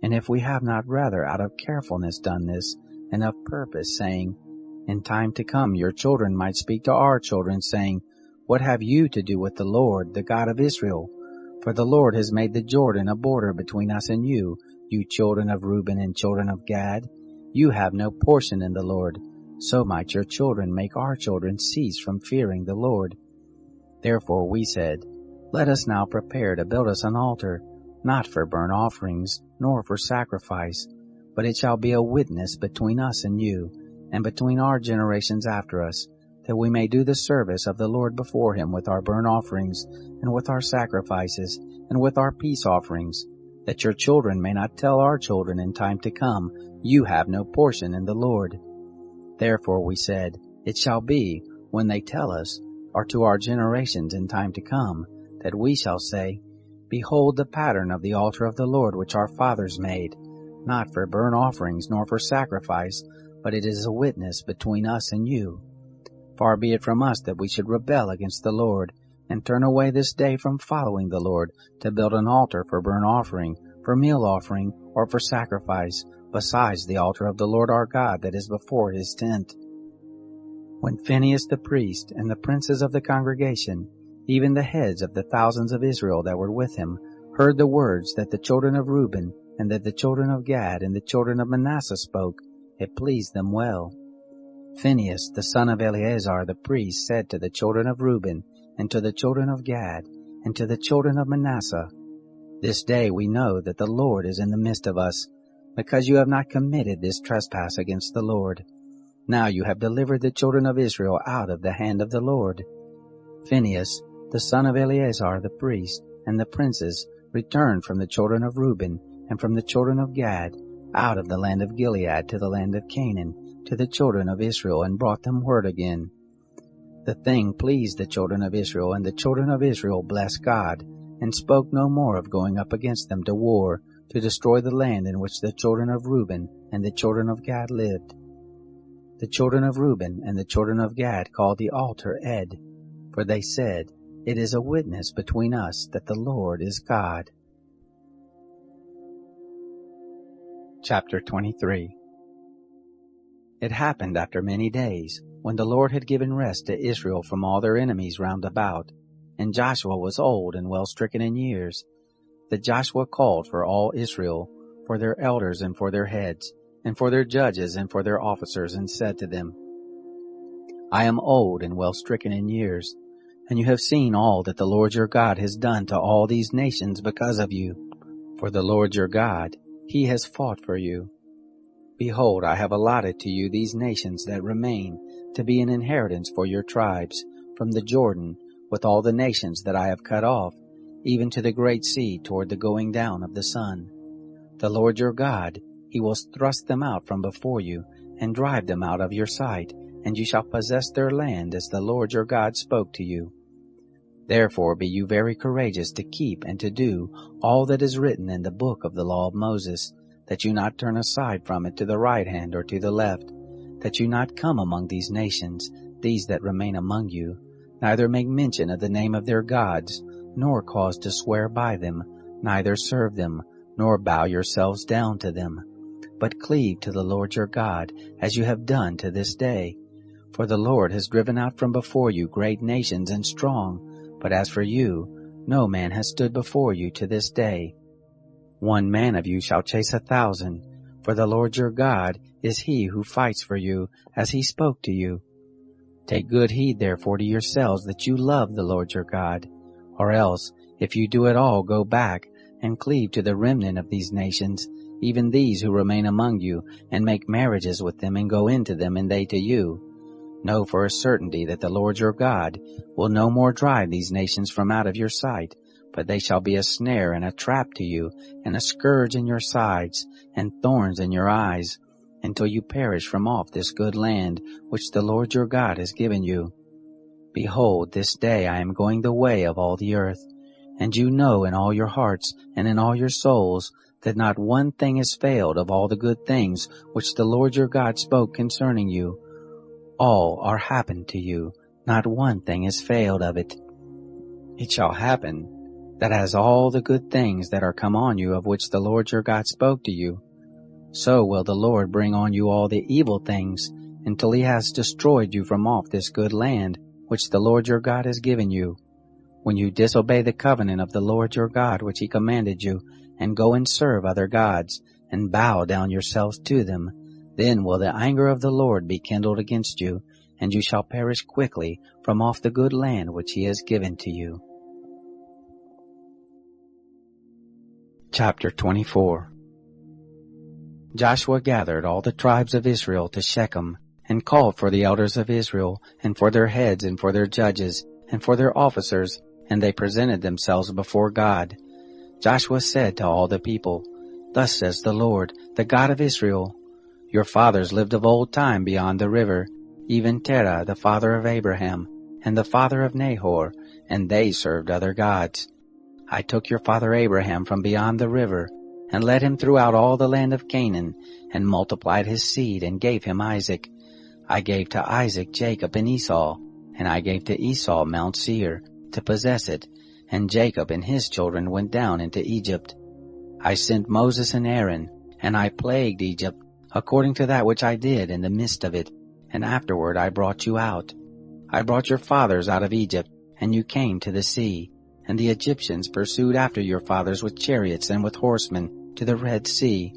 And if we have not rather out of carefulness done this, and of purpose, saying, in time to come your children might speak to our children, saying, what have you to do with the Lord, the God of Israel? For the Lord has made the Jordan a border between us and you, you children of Reuben and children of Gad. You have no portion in the Lord. So might your children make our children cease from fearing the Lord. Therefore we said, let us now prepare to build us an altar, not for burnt offerings, nor for sacrifice, but it shall be a witness between us and you, and between our generations after us, that we may do the service of the Lord before him with our burnt offerings, and with our sacrifices, and with our peace offerings, that your children may not tell our children in time to come, you have no portion in the Lord. Therefore we said, it shall be, when they tell us, or to our generations in time to come, that we shall say, behold the pattern of the altar of the Lord which our fathers made, not for burnt offerings nor for sacrifice, but it is a witness between us and you. Far be it from us that we should rebel against the Lord, and turn away this day from following the Lord, to build an altar for burnt offering, for meal offering, or for sacrifice, besides the altar of the Lord our God that is before his tent. When Phinehas the priest and the princes of the congregation, even the heads of the thousands of Israel that were with him, heard the words that the children of Reuben, and that the children of Gad, and the children of Manasseh spoke, it pleased them well. Phinehas the son of Eleazar the priest said to the children of Reuben, and to the children of Gad, and to the children of Manasseh, this day we know that the Lord is in the midst of us, because you have not committed this trespass against the Lord. Now you have delivered the children of Israel out of the hand of the Lord. Phinehas, the son of Eleazar the priest, and the princes returned from the children of Reuben and from the children of Gad out of the land of Gilead to the land of Canaan to the children of Israel, and brought them word again. The thing pleased the children of Israel, and the children of Israel blessed God, and spoke no more of going up against them to war, to destroy the land in which the children of Reuben and the children of Gad lived. The children of Reuben and the children of Gad called the altar Ed, for they said, it is a witness between us that the Lord is God. Chapter 23. It happened after many days, when the Lord had given rest to Israel from all their enemies round about, and Joshua was old and well stricken in years, that Joshua called for all Israel, for their elders and for their heads, and for their judges and for their officers, and said to them, I am old and well stricken in years, and you have seen all that the Lord your God has done to all these nations because of you. For the Lord your God, he has fought for you. Behold, I have allotted to you these nations that remain, to be an inheritance for your tribes, from the Jordan, with all the nations that I have cut off, even to the great sea toward the going down of the sun. The Lord your God, he will thrust them out from before you, and drive them out of your sight, and you shall possess their land as the Lord your God spoke to you. Therefore be you very courageous to keep and to do all that is written in the book of the law of Moses, that you not turn aside from it to the right hand or to the left, that you not come among these nations, these that remain among you, neither make mention of the name of their gods, nor cause to swear by them, neither serve them, nor bow yourselves down to them, but cleave to the Lord your God, as you have done to this day. For the Lord has driven out from before you great nations and strong, but as for you, no man has stood before you to this day. 1 man of you shall chase 1,000, for the Lord your God is he who fights for you, as he spoke to you. Take good heed therefore to yourselves that you love the Lord your God. Or else, if you do at all, go back and cleave to the remnant of these nations, even these who remain among you, and make marriages with them, and go into them, and they to you. Know for a certainty that the Lord your God will no more drive these nations from out of your sight, but they shall be a snare and a trap to you, and a scourge in your sides, and thorns in your eyes, until you perish from off this good land which the Lord your God has given you. Behold, this day I am going the way of all the earth, and you know in all your hearts and in all your souls that not one thing has failed of all the good things which the Lord your God spoke concerning you. All are happened to you, not one thing has failed of it. It shall happen that as all the good things that are come on you of which the Lord your God spoke to you, so will the Lord bring on you all the evil things, until he has destroyed you from off this good land which the Lord your God has given you. When you disobey the covenant of the Lord your God which he commanded you, and go and serve other gods, and bow down yourselves to them, then will the anger of the Lord be kindled against you, and you shall perish quickly from off the good land which he has given to you. Chapter 24. Joshua gathered all the tribes of Israel to Shechem, and called for the elders of Israel, and for their heads, and for their judges, and for their officers, and they presented themselves before God. Joshua said to all the people, Thus says the Lord, the God of Israel, Your fathers lived of old time beyond the river, even Terah the father of Abraham, and the father of Nahor, and they served other gods. I took your father Abraham from beyond the river, and led him throughout all the land of Canaan, and multiplied his seed, and gave him Isaac. I gave to Isaac Jacob and Esau, and I gave to Esau Mount Seir, to possess it, and Jacob and his children went down into Egypt. I sent Moses and Aaron, and I plagued Egypt, according to that which I did in the midst of it, and afterward I brought you out. I brought your fathers out of Egypt, and you came to the sea, and the Egyptians pursued after your fathers with chariots and with horsemen, to the Red Sea.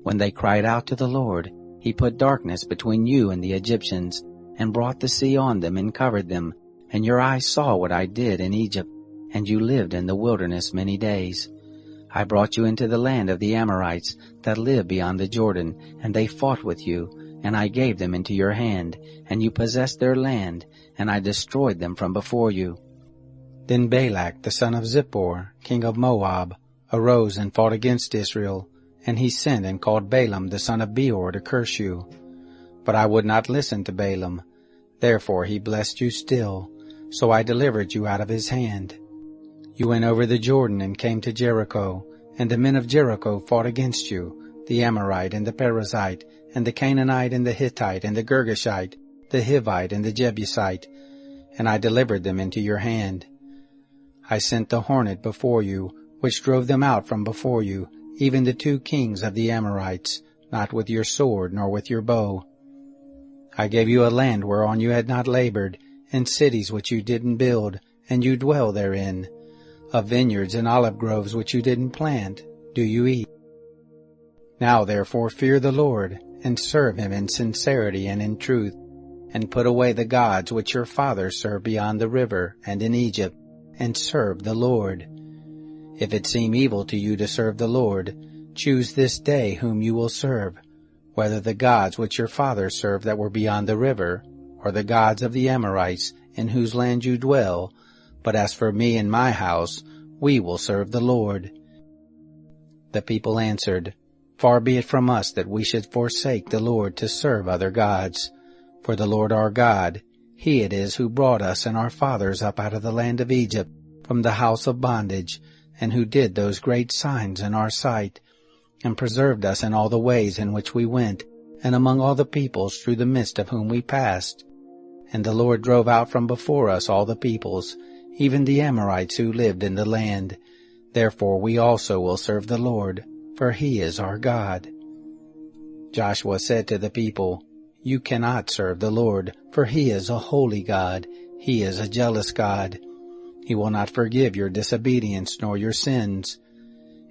When they cried out to the Lord, he put darkness between you and the Egyptians, and brought the sea on them and covered them, and your eyes saw what I did in Egypt, and you lived in the wilderness many days. I brought you into the land of the Amorites that live beyond the Jordan, and they fought with you, and I gave them into your hand, and you possessed their land, and I destroyed them from before you. Then Balak the son of Zippor, king of Moab, arose and fought against Israel, and he sent and called Balaam the son of Beor to curse you. But I would not listen to Balaam. Therefore he blessed you still, so I delivered you out of his hand. You went over the Jordan and came to Jericho, and the men of Jericho fought against you, the Amorite and the Perizzite, and the Canaanite and the Hittite and the Girgashite, the Hivite and the Jebusite, and I delivered them into your hand. I sent the hornet before you, which drove them out from before you, even the 2 kings of the Amorites, not with your sword nor with your bow. I gave you a land whereon you had not labored, and cities which you didn't build, and you dwell therein. Of vineyards and olive groves which you didn't plant, do you eat. Now therefore fear the Lord, and serve him in sincerity and in truth, and put away the gods which your fathers served beyond the river and in Egypt, and serve the Lord. If it seem evil to you to serve the Lord, choose this day whom you will serve, whether the gods which your fathers served that were beyond the river, or the gods of the Amorites in whose land you dwell. But as for me and my house, we will serve the Lord. The people answered, Far be it from us that we should forsake the Lord to serve other gods. For the Lord our God, he it is who brought us and our fathers up out of the land of Egypt, from the house of bondage, and who did those great signs in our sight, and preserved us in all the ways in which we went, and among all the peoples through the midst of whom we passed. And the Lord drove out from before us all the peoples, even the Amorites who lived in the land. Therefore we also will serve the Lord, for he is our God. Joshua said to the people, You cannot serve the Lord, for he is a holy God. He is a jealous God. He will not forgive your disobedience nor your sins.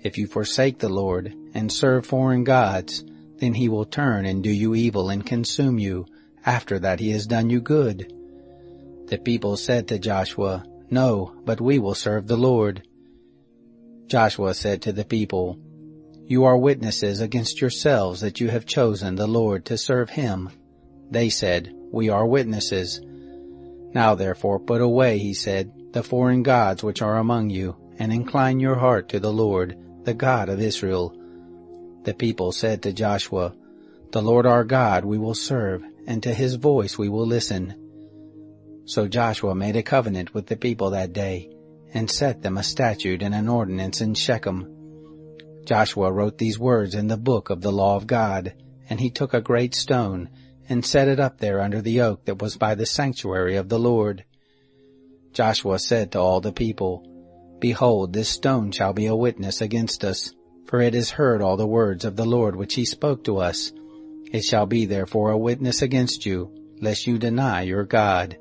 If you forsake the Lord and serve foreign gods, then he will turn and do you evil and consume you, after that he has done you good. The people said to Joshua, "No, but we will serve the Lord." Joshua said to the people, "You are witnesses against yourselves that you have chosen the Lord to serve him." They said, "We are witnesses." "Now therefore put away," he said, "the foreign gods which are among you, and incline your heart to the Lord, the God of Israel." The people said to Joshua, "The Lord our God we will serve, and to his voice we will listen." So Joshua made a covenant with the people that day, and set them a statute and an ordinance in Shechem. Joshua wrote these words in the book of the law of God, and he took a great stone, and set it up there under the oak that was by the sanctuary of the Lord. Joshua said to all the people, "Behold, this stone shall be a witness against us, for it has heard all the words of the Lord which he spoke to us. It shall be therefore a witness against you, lest you deny your God."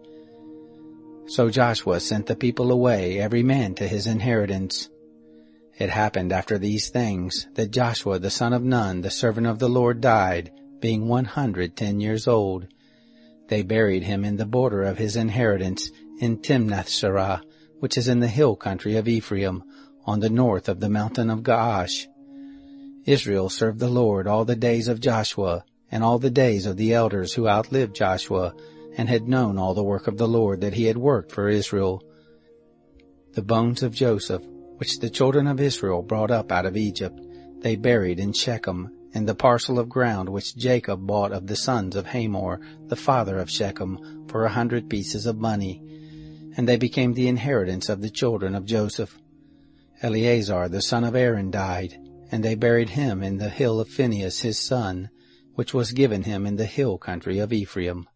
So Joshua sent the people away, every man to his inheritance. It happened after these things that Joshua the son of Nun, the servant of the Lord, died, being 110 years old. They buried him in the border of his inheritance in Timnath-serah, which is in the hill country of Ephraim, on the north of the mountain of Gaash. Israel served the Lord all the days of Joshua, and all the days of the elders who outlived Joshua, and had known all the work of the Lord that he had worked for Israel. The bones of Joseph, which the children of Israel brought up out of Egypt, they buried in Shechem, in the parcel of ground which Jacob bought of the sons of Hamor, the father of Shechem, for 100 pieces of money. And they became the inheritance of the children of Joseph. Eleazar the son of Aaron died, and they buried him in the hill of Phinehas his son, which was given him in the hill country of Ephraim.